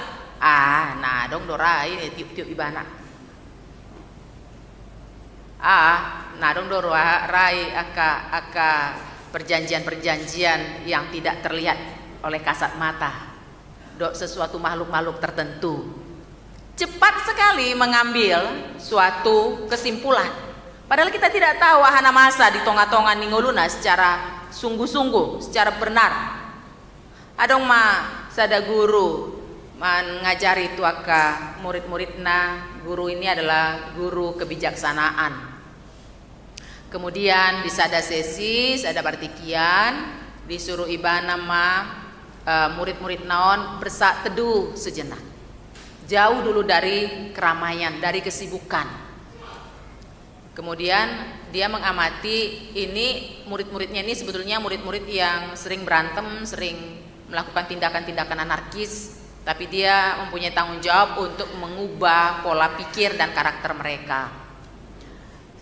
nah dong dorai ini tiup-tiup ibana. Nah dong dorai aka perjanjian-perjanjian yang tidak terlihat oleh kasat mata. Dok sesuatu makhluk-makhluk tertentu. Cepat sekali mengambil suatu kesimpulan. Padahal kita tidak tahu ahana masa di tonga-tonga ningoluna secara sungguh-sungguh, secara benar. Adong sada guru mengajari itu aka murid-muridna. Guru ini adalah guru kebijaksanaan. Kemudian di sada sesi, sada partikian disuruh ibana murid-murid naon bersak teduh sejenak. Jauh dulu dari keramaian, dari kesibukan. Kemudian dia mengamati ini murid-muridnya ini sebetulnya murid-murid yang sering berantem, sering melakukan tindakan-tindakan anarkis, tapi dia mempunyai tanggung jawab untuk mengubah pola pikir dan karakter mereka.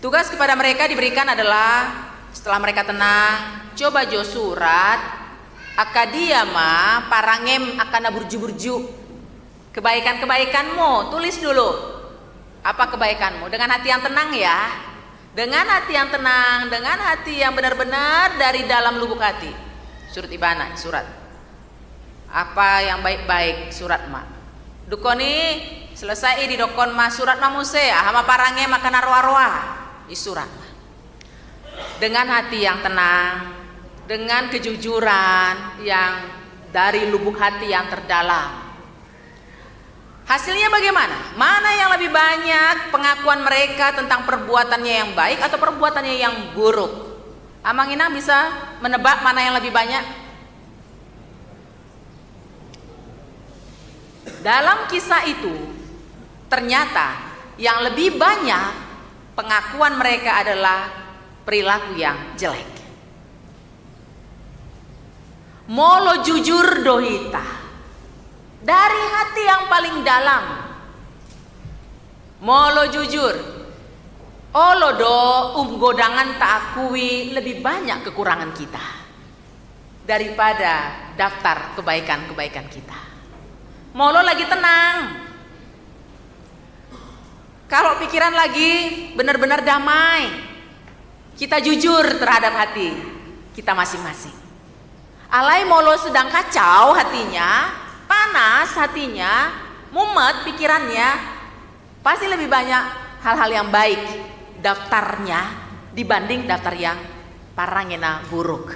Tugas kepada mereka diberikan adalah setelah mereka tenang, coba jo surat akadiyama parangem akan burju-burju. Kebaikan-kebaikanmu, tulis dulu. Apa kebaikanmu? Dengan hati yang tenang ya. Dengan hati yang tenang, dengan hati yang benar-benar dari dalam lubuk hati. Surat ibana, surat. Apa yang baik-baik, surat ma. Dukoni selesai di dokon ma surat ma muse, hama parange makan arwa-arwa. Di surat. Dengan hati yang tenang, dengan kejujuran yang dari lubuk hati yang terdalam. Hasilnya bagaimana? Mana yang lebih banyak pengakuan mereka tentang perbuatannya yang baik atau perbuatannya yang buruk? Amang Inang bisa menebak mana yang lebih banyak? Dalam kisah itu, ternyata yang lebih banyak pengakuan mereka adalah perilaku yang jelek. Molo jujur dohita. Dari hati yang paling dalam, molo jujur, olo do godangan tak akui lebih banyak kekurangan kita daripada daftar kebaikan-kebaikan kita. Molo lagi tenang, kalau pikiran lagi benar-benar damai, kita jujur terhadap hati kita masing-masing. Alai molo sedang kacau hatinya, panas hatinya, mumet pikirannya, pasti lebih banyak hal-hal yang baik daftarnya dibanding daftar yang parangena buruk.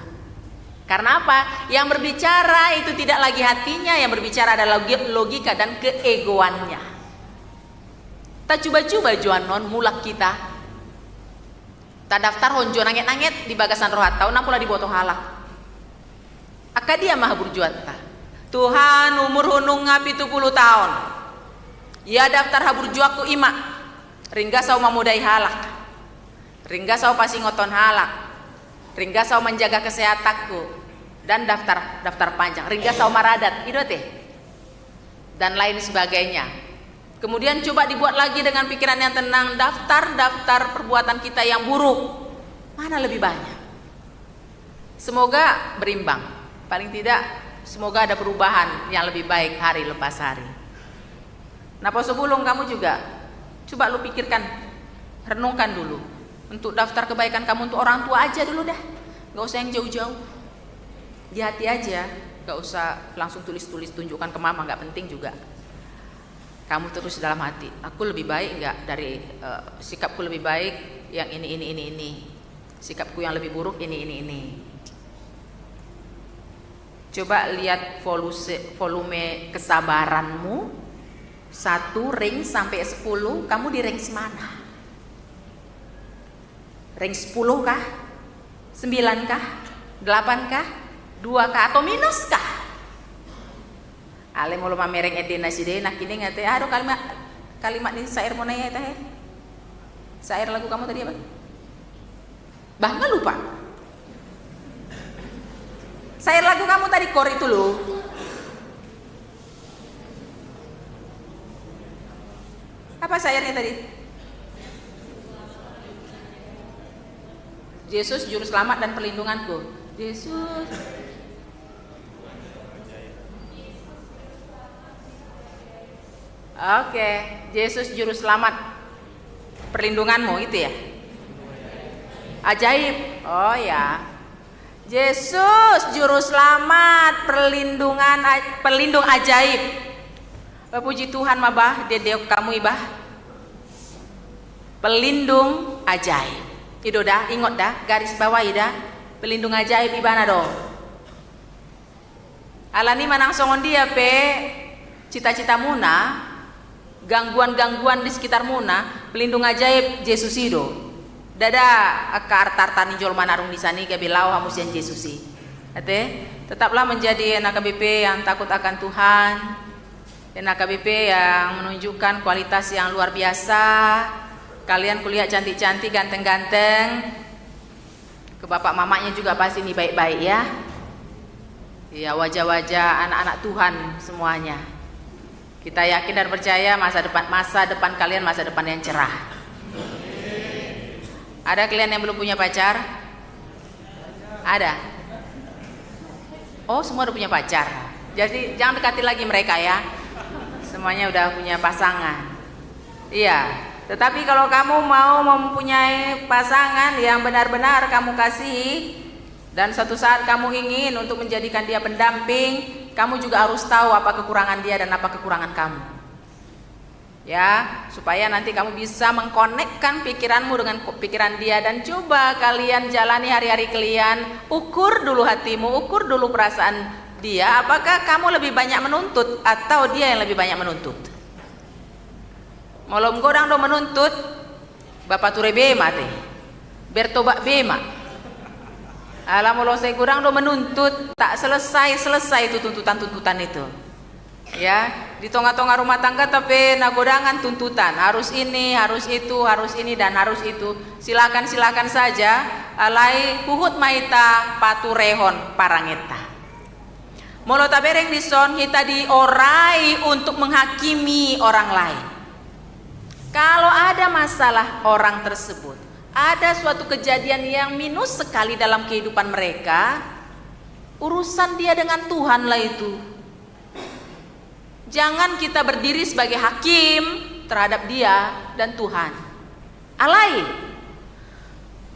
Karena apa? Yang berbicara itu tidak lagi hatinya, yang berbicara adalah logika dan keegoannya. Tak coba-coba juan non mulak kita. Tak daftar honjo nanget-nanget di bagasan rohat tahun pula di botoh halak. Akadia maha burjuata. Tuhan umur hunung ngapi 70 tahun. Ya daftar habur juaku ima. Ringga sau mamudai halak. Ringga sau pasingoton halak. Ringga sau menjaga kesehatanku. Dan daftar panjang. Ringga sau maradat. Itu teh. Dan lain sebagainya. Kemudian coba dibuat lagi dengan pikiran yang tenang. Daftar perbuatan kita yang buruk. Mana lebih banyak? Semoga berimbang. Paling tidak semoga ada perubahan yang lebih baik hari lepas hari. Napa sebelum kamu juga coba lu pikirkan, renungkan dulu untuk daftar kebaikan kamu untuk orang tua aja dulu dah, nggak usah yang jauh-jauh, di hati aja, nggak usah langsung tulis-tulis tunjukkan ke mama, nggak penting juga. Kamu terus dalam hati, aku lebih baik nggak dari sikapku lebih baik yang ini, sikapku yang lebih buruk ini. Coba lihat volume kesabaranmu 1 ring sampai 10, kamu di ring mana? Ring 10 kah? 9 kah? 8 kah? 2 kah? Atau minus kah? Ale mulu mamereng edena sidena kini ngate aduh kalimat ini syair monaya teh. Syair lagu kamu tadi apa? Bahkan lupa. Syair lagu kamu tadi kor itu loh. Apa syairnya tadi? Yesus juru selamat dan perlindunganku. Yesus. Oke, Yesus juru selamat perlindunganmu itu ya. Ajaib. Oh ya. Yesus juru selamat pelindung ajaib. Puji Tuhan mabah dedek kamu ibah. Pelindung ajaib. Itu dah, ingat dah, garis bawah dah. Pelindung ajaib ibana do. Alani manang songon dia pe cita-cita muna, gangguan-gangguan di sekitar muna, pelindung ajaib Yesus itu. Dada aka artartani jol manarung di sani gabilau hamusian Yesusi. Tetaplah menjadi anak KBP yang takut akan Tuhan, anak KBP yang menunjukkan kualitas yang luar biasa. Kalian kuliah cantik-cantik, ganteng-ganteng. Ke bapak mamanya juga pasti ini baik-baik ya. Ya wajah-wajah anak-anak Tuhan semuanya. Kita yakin dan percaya masa depan kalian masa depan yang cerah. Ada kalian yang belum punya pacar? Ada? Oh semua udah punya pacar. Jadi jangan dekati lagi mereka ya. Semuanya udah punya pasangan. Iya. Tetapi kalau kamu mau mempunyai pasangan yang benar-benar kamu kasih, dan suatu saat kamu ingin untuk menjadikan dia pendamping, kamu juga harus tahu apa kekurangan dia dan apa kekurangan kamu. Ya, supaya nanti kamu bisa mengkonekkan pikiranmu dengan pikiran dia, dan coba kalian jalani hari-hari kalian, ukur dulu hatimu, ukur dulu perasaan dia, apakah kamu lebih banyak menuntut atau dia yang lebih banyak menuntut. Molom godang do menuntut Bapak Ture bema teh. Bertobat bema. Alam molo saya godang do menuntut tak selesai itu tuntutan-tuntutan itu. Ya, di tengah-tengah rumah tangga tapi nagodangan tuntutan, harus ini, harus itu, harus ini dan harus itu. Silakan saja. Alai puhut maita paturehon parangeta. Molo tabereng dison kita diorai untuk menghakimi orang lain. Kalau ada masalah orang tersebut, ada suatu kejadian yang minus sekali dalam kehidupan mereka, urusan dia dengan Tuhan lah itu. Jangan kita berdiri sebagai hakim terhadap dia dan Tuhan. Alai,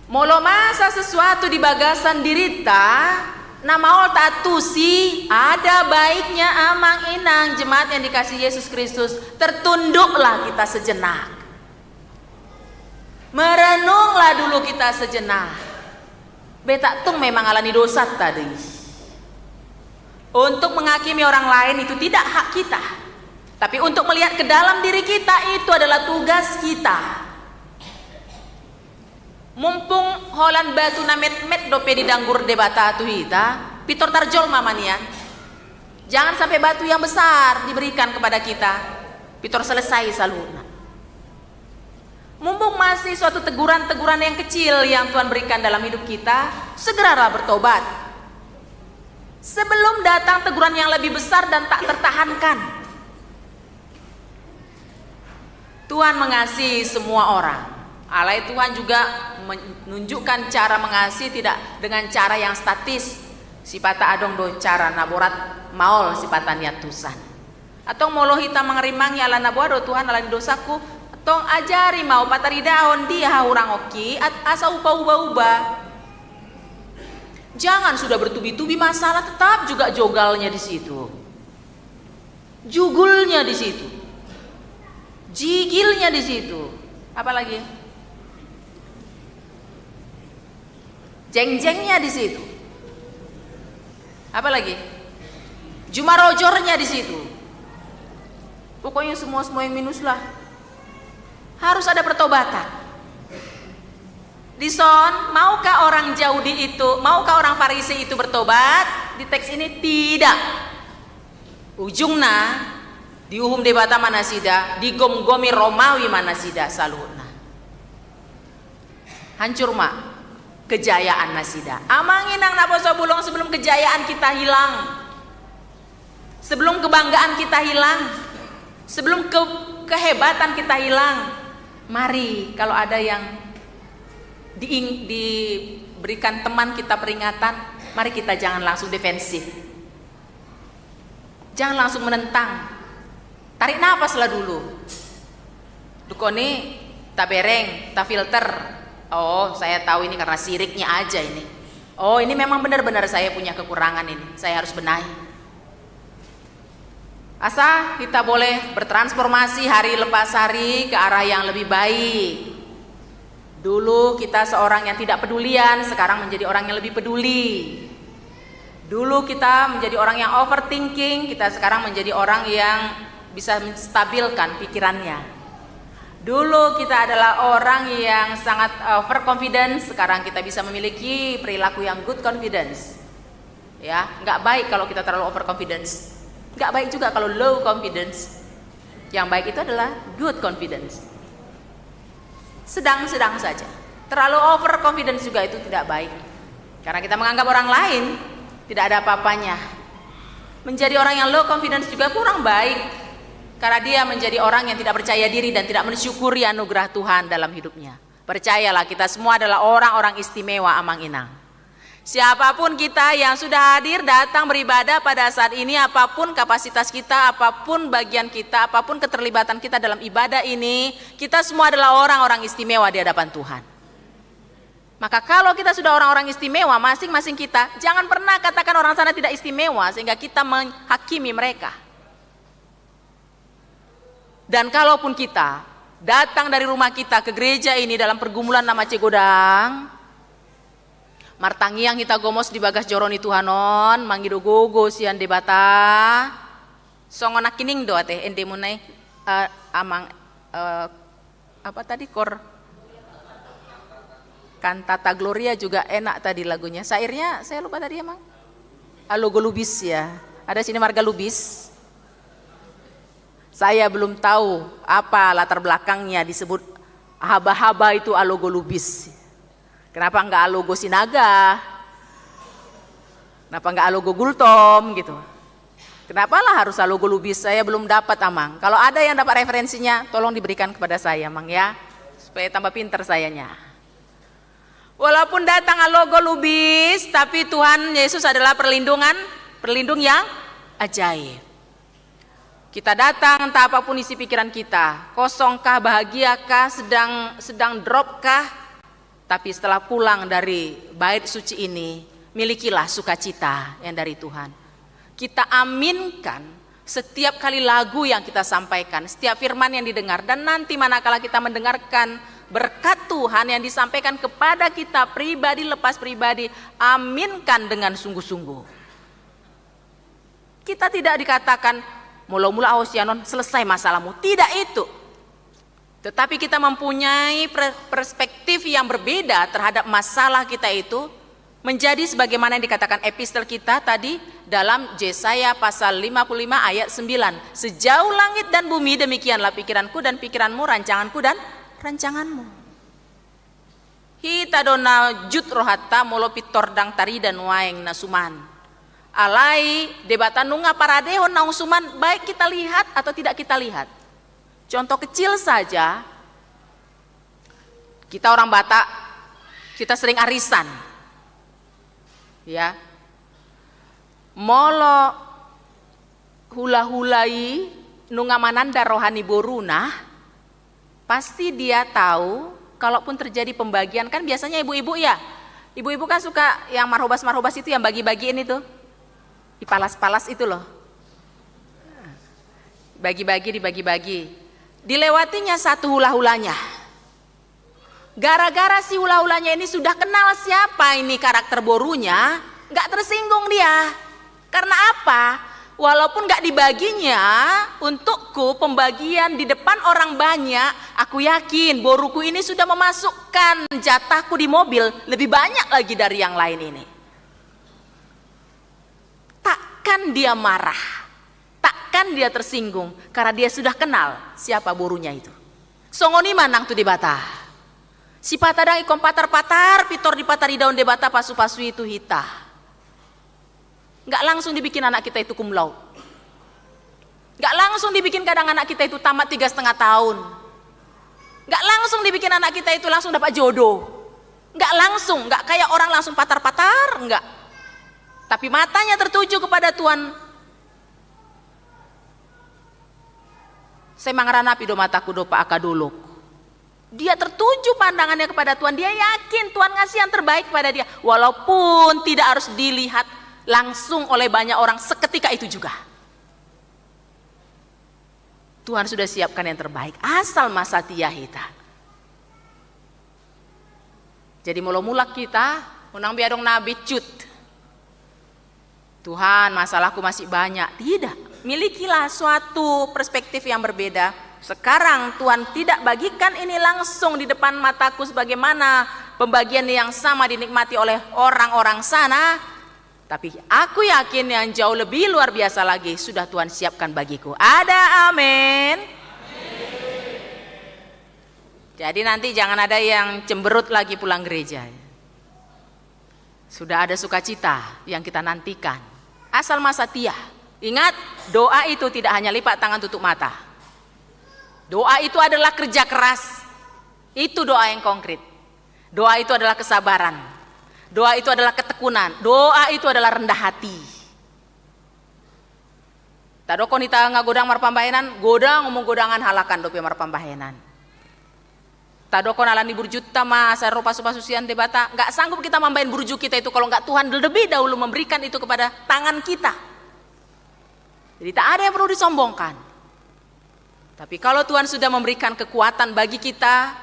molo masa sesuatu di bagasan dirita, namaol tatusi, ada baiknya amang inang jemaat yang dikasih Yesus Kristus, tertunduklah kita sejenak. Merenunglah dulu kita sejenak. Beta tung memang alani dosa tadi. Untuk menghakimi orang lain itu tidak hak kita. Tapi untuk melihat ke dalam diri kita itu adalah tugas kita. Mumpung holan batu na met dope di danggur debata tu hita, pitor tarjol mamanian. Jangan sampai batu yang besar diberikan kepada kita. Pitor selesai saluna. Mumpung masih suatu teguran-teguran yang kecil yang Tuhan berikan dalam hidup kita, segeralah bertobat. Sebelum datang teguran yang lebih besar dan tak tertahankan. Tuhan mengasihi semua orang. Alai Tuhan juga menunjukkan cara mengasihi tidak dengan cara yang statis. Sipata adong do cara naborat maol sipata niat tusan. Atau molo hita mengerimangi ala nabuado Tuhan ala dosaku. Tong ajari mau patari daun dia haurang oki asa ubah-ubah. Jangan sudah bertubi-tubi masalah tetap juga jogalnya di situ. Jugulnya di situ. Jigilnya di situ. Apa lagi? Jeng-jengnya di situ. Apa lagi? Jumarojornya di situ. Pokoknya semua yang minus lah. Harus ada pertobatan. Dison, maukah orang Yahudi itu, maukah orang Farisi itu bertobat? Di teks ini tidak. Ujungna diuhum debata manasida, digom-gomi Romawi manasida saluna. Hancur mak kejayaan nasida. Amangin ang naposo bulong sebelum kejayaan kita hilang. Sebelum kebanggaan kita hilang. Sebelum kehebatan kita hilang. Mari kalau ada yang diberikan teman kita peringatan, mari kita jangan langsung defensif, jangan langsung menentang, tarik napas lah dulu. Dukoni tak bereng, tak filter. Oh saya tahu ini karena siriknya aja ini. Oh ini memang benar-benar saya punya kekurangan ini, saya harus benahi. Asa kita boleh bertransformasi hari lepas hari ke arah yang lebih baik. Dulu kita seorang yang tidak pedulian, sekarang menjadi orang yang lebih peduli. Dulu kita menjadi orang yang overthinking, kita sekarang menjadi orang yang bisa menstabilkan pikirannya. Dulu kita adalah orang yang sangat overconfidence, sekarang kita bisa memiliki perilaku yang good confidence. Ya, nggak baik kalau kita terlalu overconfidence. Nggak baik juga kalau low confidence. Yang baik itu adalah good confidence. Sedang-sedang saja. Terlalu overconfidence juga itu tidak baik. Karena kita menganggap orang lain tidak ada apa-apanya. Menjadi orang yang low confidence juga kurang baik. Karena dia menjadi orang yang tidak percaya diri dan tidak mensyukuri anugerah Tuhan dalam hidupnya. Percayalah kita semua adalah orang-orang istimewa amang inang. Siapapun kita yang sudah hadir datang beribadah pada saat ini, apapun kapasitas kita, apapun bagian kita, apapun keterlibatan kita dalam ibadah ini, kita semua adalah orang-orang istimewa di hadapan Tuhan. Maka kalau kita sudah orang-orang istimewa, masing-masing kita, jangan pernah katakan orang sana tidak istimewa sehingga kita menghakimi mereka. Dan kalaupun kita datang dari rumah kita ke gereja ini dalam pergumulan nama Cegodang, martangi yang kita gomos di bagas joroni Tuhanon, manggido gogo sian debata, songonak kining do ate ende munai amang apa tadi Cantata Gloria juga enak tadi lagunya. Syairnya saya lupa tadi emang. Alogo Lubis ya. Ada sini marga Lubis. Saya belum tahu apa latar belakangnya disebut haba-haba itu Alogo Lubis. Kenapa enggak Alogo Sinaga? Kenapa enggak Alogo Gultom gitu? Kenapa lah harus Alogo Lubis? Saya belum dapat Amang. Kalau ada yang dapat referensinya, tolong diberikan kepada saya Amang ya. Supaya tambah pinter sayanya. Walaupun datang Alogo Lubis, tapi Tuhan Yesus adalah pelindung yang ajaib. Kita datang entah apapun isi pikiran kita, kosongkah, bahagiakah, sedang dropkah, tapi setelah pulang dari bait suci ini, milikilah sukacita yang dari Tuhan. Kita aminkan setiap kali lagu yang kita sampaikan, setiap firman yang didengar, dan nanti manakala kita mendengarkan berkat Tuhan yang disampaikan kepada kita pribadi lepas pribadi, aminkan dengan sungguh-sungguh. Kita tidak dikatakan mula-mula Ausianon selesai masalahmu, tidak itu. Tetapi kita mempunyai perspektif yang berbeda terhadap masalah kita itu, menjadi sebagaimana yang dikatakan epistel kita tadi dalam Yesaya pasal 55 ayat 9. Sejauh langit dan bumi demikianlah pikiranku dan pikiranmu, rancanganku dan rancanganmu. Hita dona jut rohata molo pitordang tari dan waeng nasuman. Alai debatan nunga paradehon nausuman, baik kita lihat atau tidak kita lihat. Contoh kecil saja, kita orang Batak, kita sering arisan. Ya. Molo hula-hulai nunga mananda rohani boruna, pasti dia tahu, kalaupun terjadi pembagian, kan biasanya ibu-ibu ya. Ibu-ibu kan suka yang marhobas-marhobas itu yang bagi-bagiin itu. Dipalas-palas itu loh. Dibagi-bagi. Dilewatinya satu hula-hulanya. Gara-gara si hula-hulanya ini sudah kenal siapa ini karakter borunya, gak tersinggung dia. Karena apa? Walaupun gak dibaginya untukku pembagian di depan orang banyak, aku yakin boruku ini sudah memasukkan jatahku di mobil lebih banyak lagi dari yang lain ini. Takkan dia marah, takkan dia tersinggung, karena dia sudah kenal siapa borunya itu. Songoni manang tu di bata. Si patadang ikon patar-patar, pitor di patari daun debata pasu-pasu itu hita. Gak langsung dibikin anak kita itu cum laude. Gak langsung dibikin kadang anak kita itu tamat 3,5 tahun. Gak langsung dibikin anak kita itu langsung dapat jodoh. Gak langsung, gak kayak orang langsung patar-patar, enggak. Tapi matanya tertuju kepada Tuhan. Saya mangaranapi do mataku do pa akaduluk. Dia tertuju pandangannya kepada Tuhan. Dia yakin Tuhan ngasih yang terbaik pada dia. Walaupun tidak harus dilihat langsung oleh banyak orang seketika itu juga. Tuhan sudah siapkan yang terbaik. Asal masa tiyahita. Jadi mula-mula kita unang biadong nabi cut. Tuhan masalahku masih banyak. Tidak. Milikilah suatu perspektif yang berbeda. Sekarang Tuhan tidak bagikan ini langsung di depan mataku sebagaimana pembagian yang sama dinikmati oleh orang-orang sana. Tapi aku yakin yang jauh lebih luar biasa lagi sudah Tuhan siapkan bagiku. Ada amin. Jadi nanti jangan ada yang cemberut lagi pulang gereja. Sudah ada sukacita yang kita nantikan. Asal masa tiyah. Ingat, doa itu tidak hanya lipat tangan tutup mata. Doa itu adalah kerja keras. Itu doa yang konkret. Doa itu adalah kesabaran. Doa itu adalah ketekunan. Doa itu adalah rendah hati. Tadokon ita ngagodang marpambahenan, godang umum godangan halakan dope marpambahenan. Tadokon alani burjuta mas aropa supasusian debata, nggak sanggup kita mambahin burju kita itu kalau nggak Tuhan lebih dahulu memberikan itu kepada tangan kita. Jadi tak ada yang perlu disombongkan. Tapi kalau Tuhan sudah memberikan kekuatan bagi kita,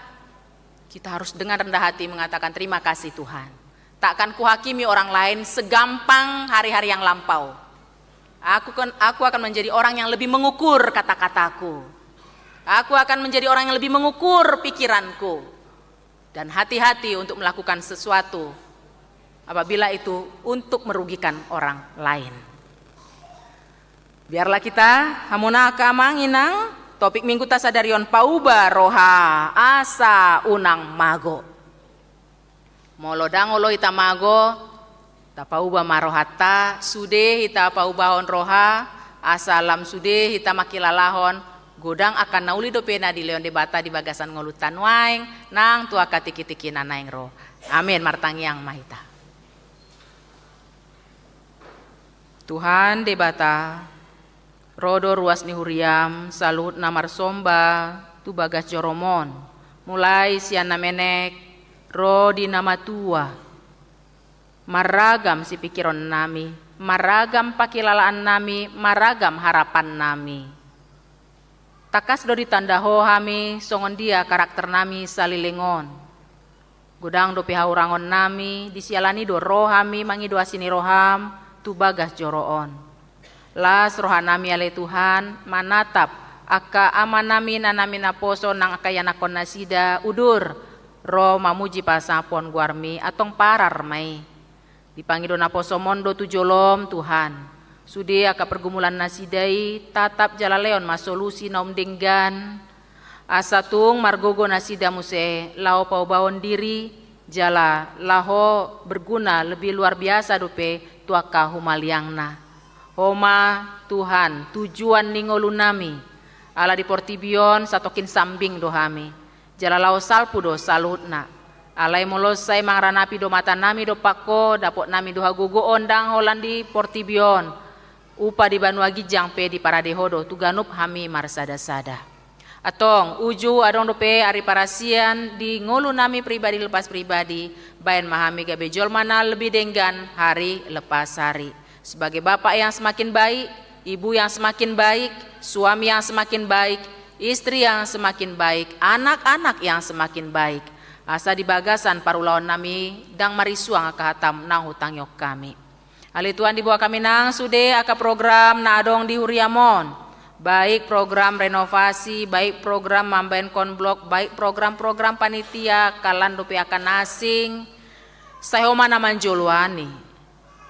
kita harus dengan rendah hati mengatakan terima kasih Tuhan. Takkan kuhakimi orang lain segampang hari-hari yang lampau. Aku akan menjadi orang yang lebih mengukur kata-kataku. Aku akan menjadi orang yang lebih mengukur pikiranku dan hati-hati untuk melakukan sesuatu apabila itu untuk merugikan orang lain. Biarlah kita hamuna kamanginang topik minggu tasadarion pauba roha asa unang mago. Molodang olo ita mago ta pauba marohata sude ita paubahon roha asalam sude ita makilalahon godang akan nauli dopena di leon debata di bagasan ngolutan waing nang tua katiki-tiki nanaing roh. Amin martangiang mahita. Tuhan debata rodo ruas ni huriam salut namar somba tu bagas joromon mulai sian namenek ro di nama tua maragam si pikiron nami maragam pakilalaan nami maragam harapan nami takas do ditanda ho hami songon dia karakter nami salilingon godang do pihaurangon nami disialani do roh hami mangido asini roham tu bagas joroon las rohanami ale Tuhan manatap aka amanami nanami naposo nang akayanakon nasida udur roh mamuji pasapon guarmi atong parar mai dipangido naposo mondo tu jolom Tuhan sude aka pergumulan nasidai tatap jalaleon masolusi naum denggan asatung margogo nasida muse lao paubawon diri jala laho berguna lebih luar biasa dupe tuaka humaliangna homa Tuhan tujuan ningolu nami ala di portibion satokin sambing dohami jala lao salpu do salutna alai molosai mangranapi do mata nami do pako dapot nami do hagogo ondang holandi portibion upa di Banua Gijang pe di Paradehodo tuganup hami marsada-sada atong uju adong dope ari parasian di ngolu nami pribadi lepas pribadi bayan mahami gabe jol mana lebih denggan hari lepas hari sebagai bapak yang semakin baik ibu yang semakin baik suami yang semakin baik istri yang semakin baik anak-anak yang semakin baik asa di bagasan parulawan nami dang marisuang akahatam nang hutang yok kami Ali Tuhan dibawa kami nang sude aka program na adong di Huriamon baik program renovasi baik program mambain konblok baik program-program panitia kalan dope akan asing sayoma naman joluani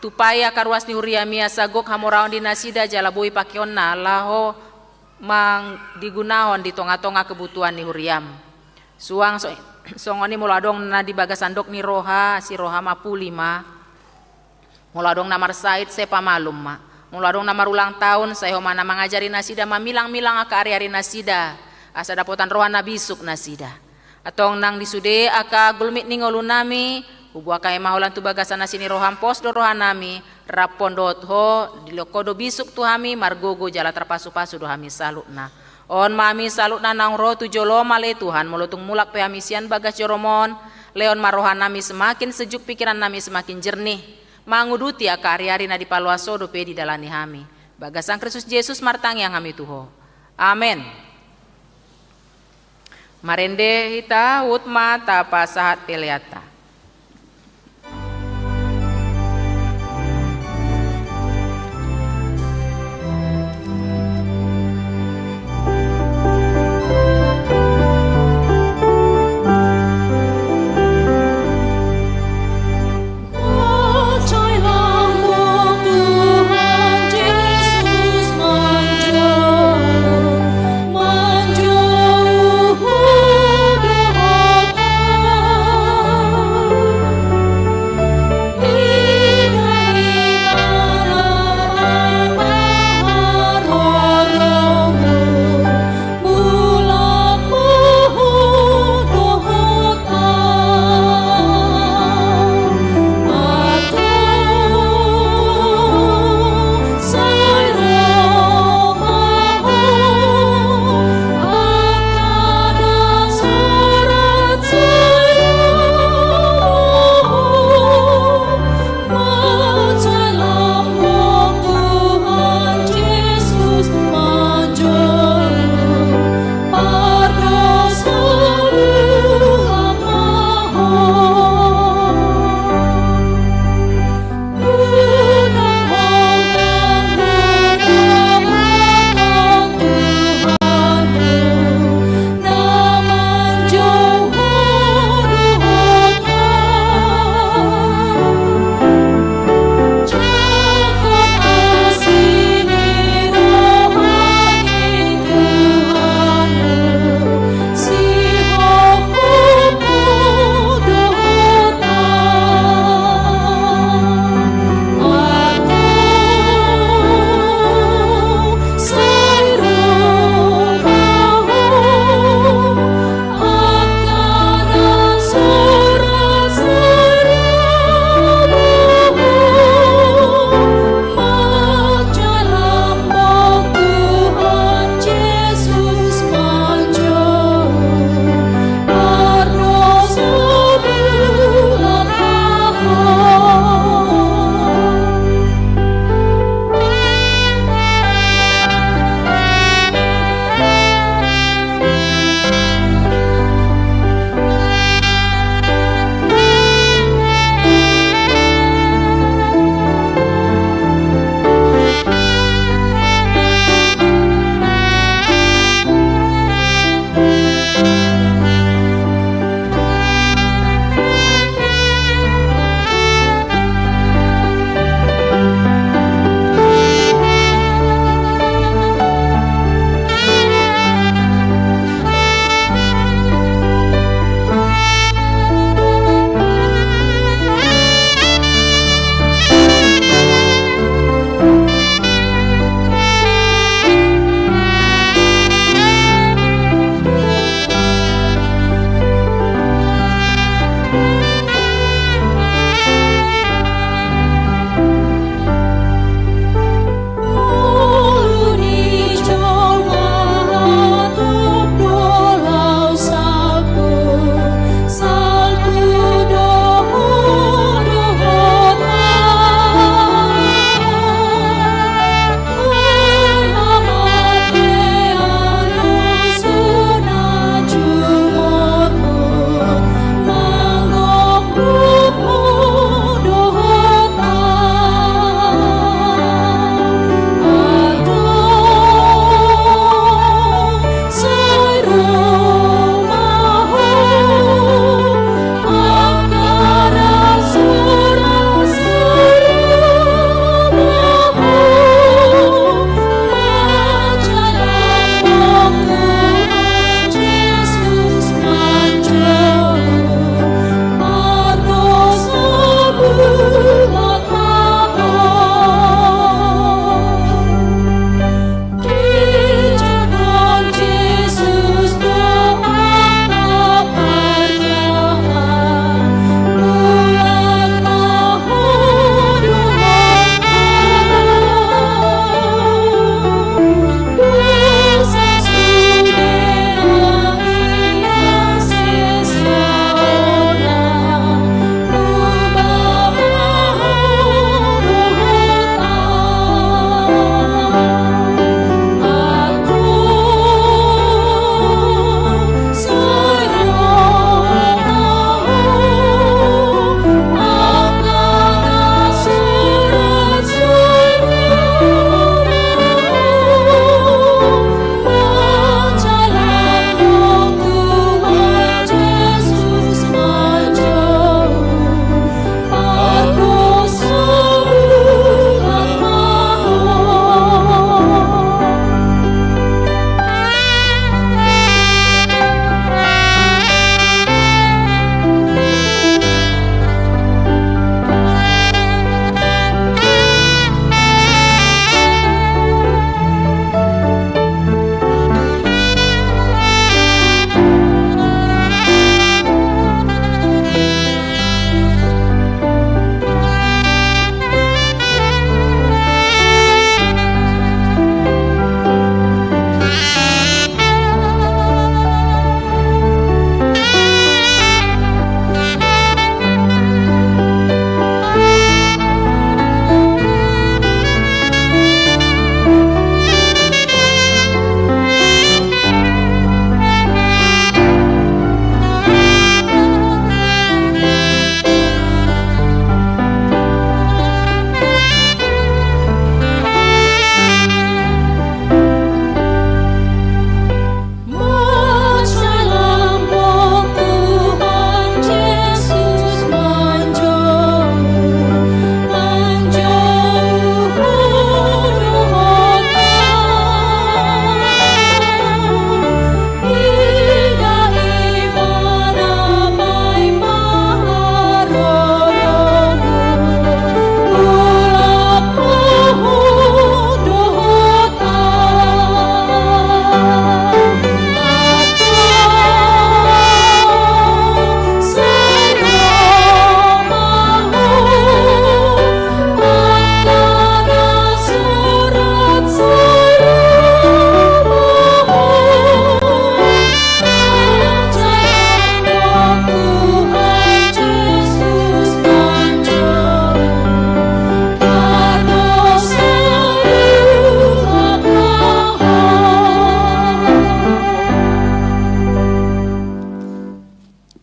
tupaya karuas ni Huriamia sagok hamoraon di nasida jalaboi pakionna laho mang digunahon di tonga-tonga kebutuhan ni Huriam suang songoni muladong na di bagasandok ni roha si roha mapulima muladong namar Said sepa malum ma muladong namar ulang tahun saya mana mengajari nasida mamilang-milang aka ari-ari nasida asa dapotan rohana bisuk nasida atong nang disude aka gulmit ningolu nami ubu aka emaholan tu bagasan nasini roham pos do rohanami rapondot ho dilokodo bisuk tu hami margogo jala terpasu-pasu do hami salutna on mami salutna nang roh tu jolom ale Tuhan mulutung mulak pe hamisian bagas joromon leon marohanami semakin sejuk pikiran nami semakin jernih manguduti aka ari-ari na di paluaso dope di dalani hami bagasang Kristus Yesus martang yang hami tuho amen marende hita utma tapa sahat peleata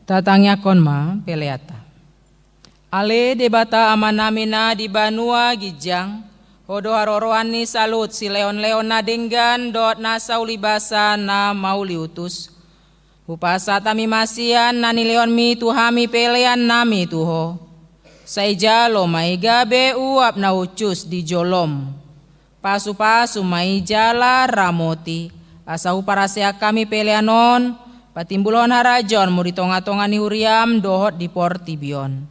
Tatangnya konma peleata. Ale debata amanamina di Banua Gijang. Hodo haroroani salut si leon-leon na denggan dot na saulibasa na mauliutus. Upasa tami masian nani leon mi tuhami pelean nami tuho. Saijalo maigabe uap na ucus di jolom. Pasu-pasu maijala ramoti. Asa uparasea kami peleanon. Patimbulon harajon muri tonga-tonga ni huriam dohot di portibion.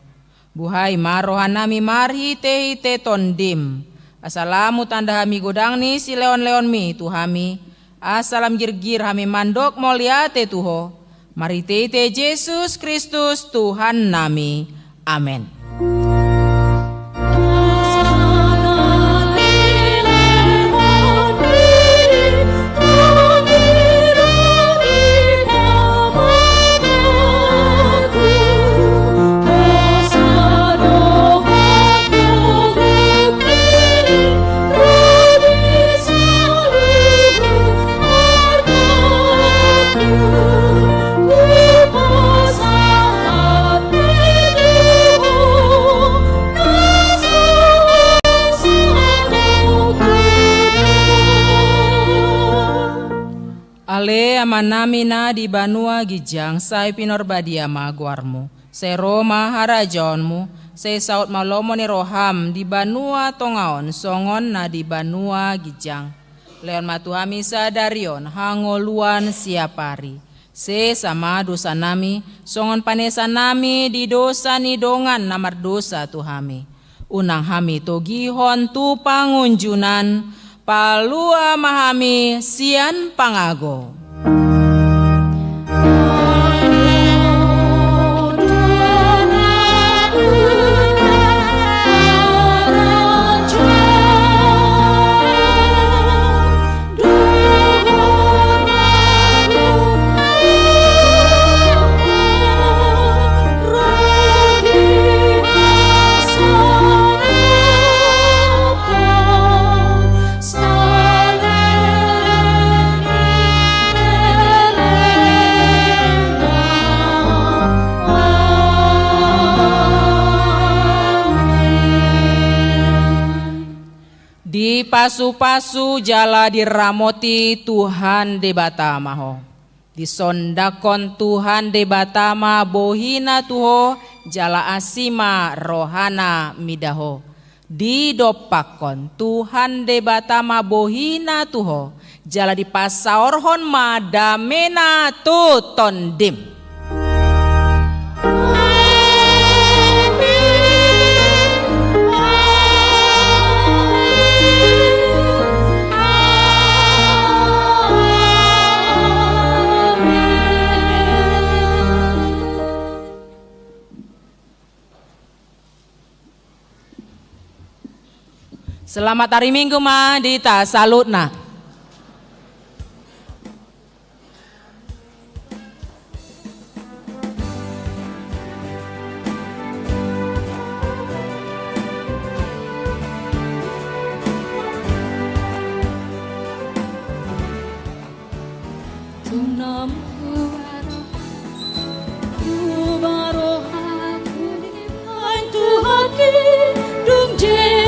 Buhai marohan nami marhi te tondim. Asalamu tanda hami godang ni si leon-leon mi tuhami. Asalam girgir hami mandok moliate tuho. Mari te Yesus Kristus Tuhan nami. Amin. Ale amanamina di Banua Gijang sai pinorbadia maguarmu. Se Roma harajonmu. Se saut malomo ni roham di Banua Tongaon songon na di Banua Gijang. Leon matuhami sadarion hangoluan siapari. Se sama dosa nami songon panesa nami di dosa ni dongan namar dosa tuhami. Unang hami togihon tu pangunjunan. Palua mahami sian pangago. Di pasu-pasu jala diramoti Tuhan debata maho. Disondakon Tuhan debata ma bohina tuho jala asima rohana midaho. Didopakon Tuhan debata ma bohina tuho jala dipasaorhon ma damena tu tondim. Selamat hari Minggu ma dita salutna. Tung nam huaro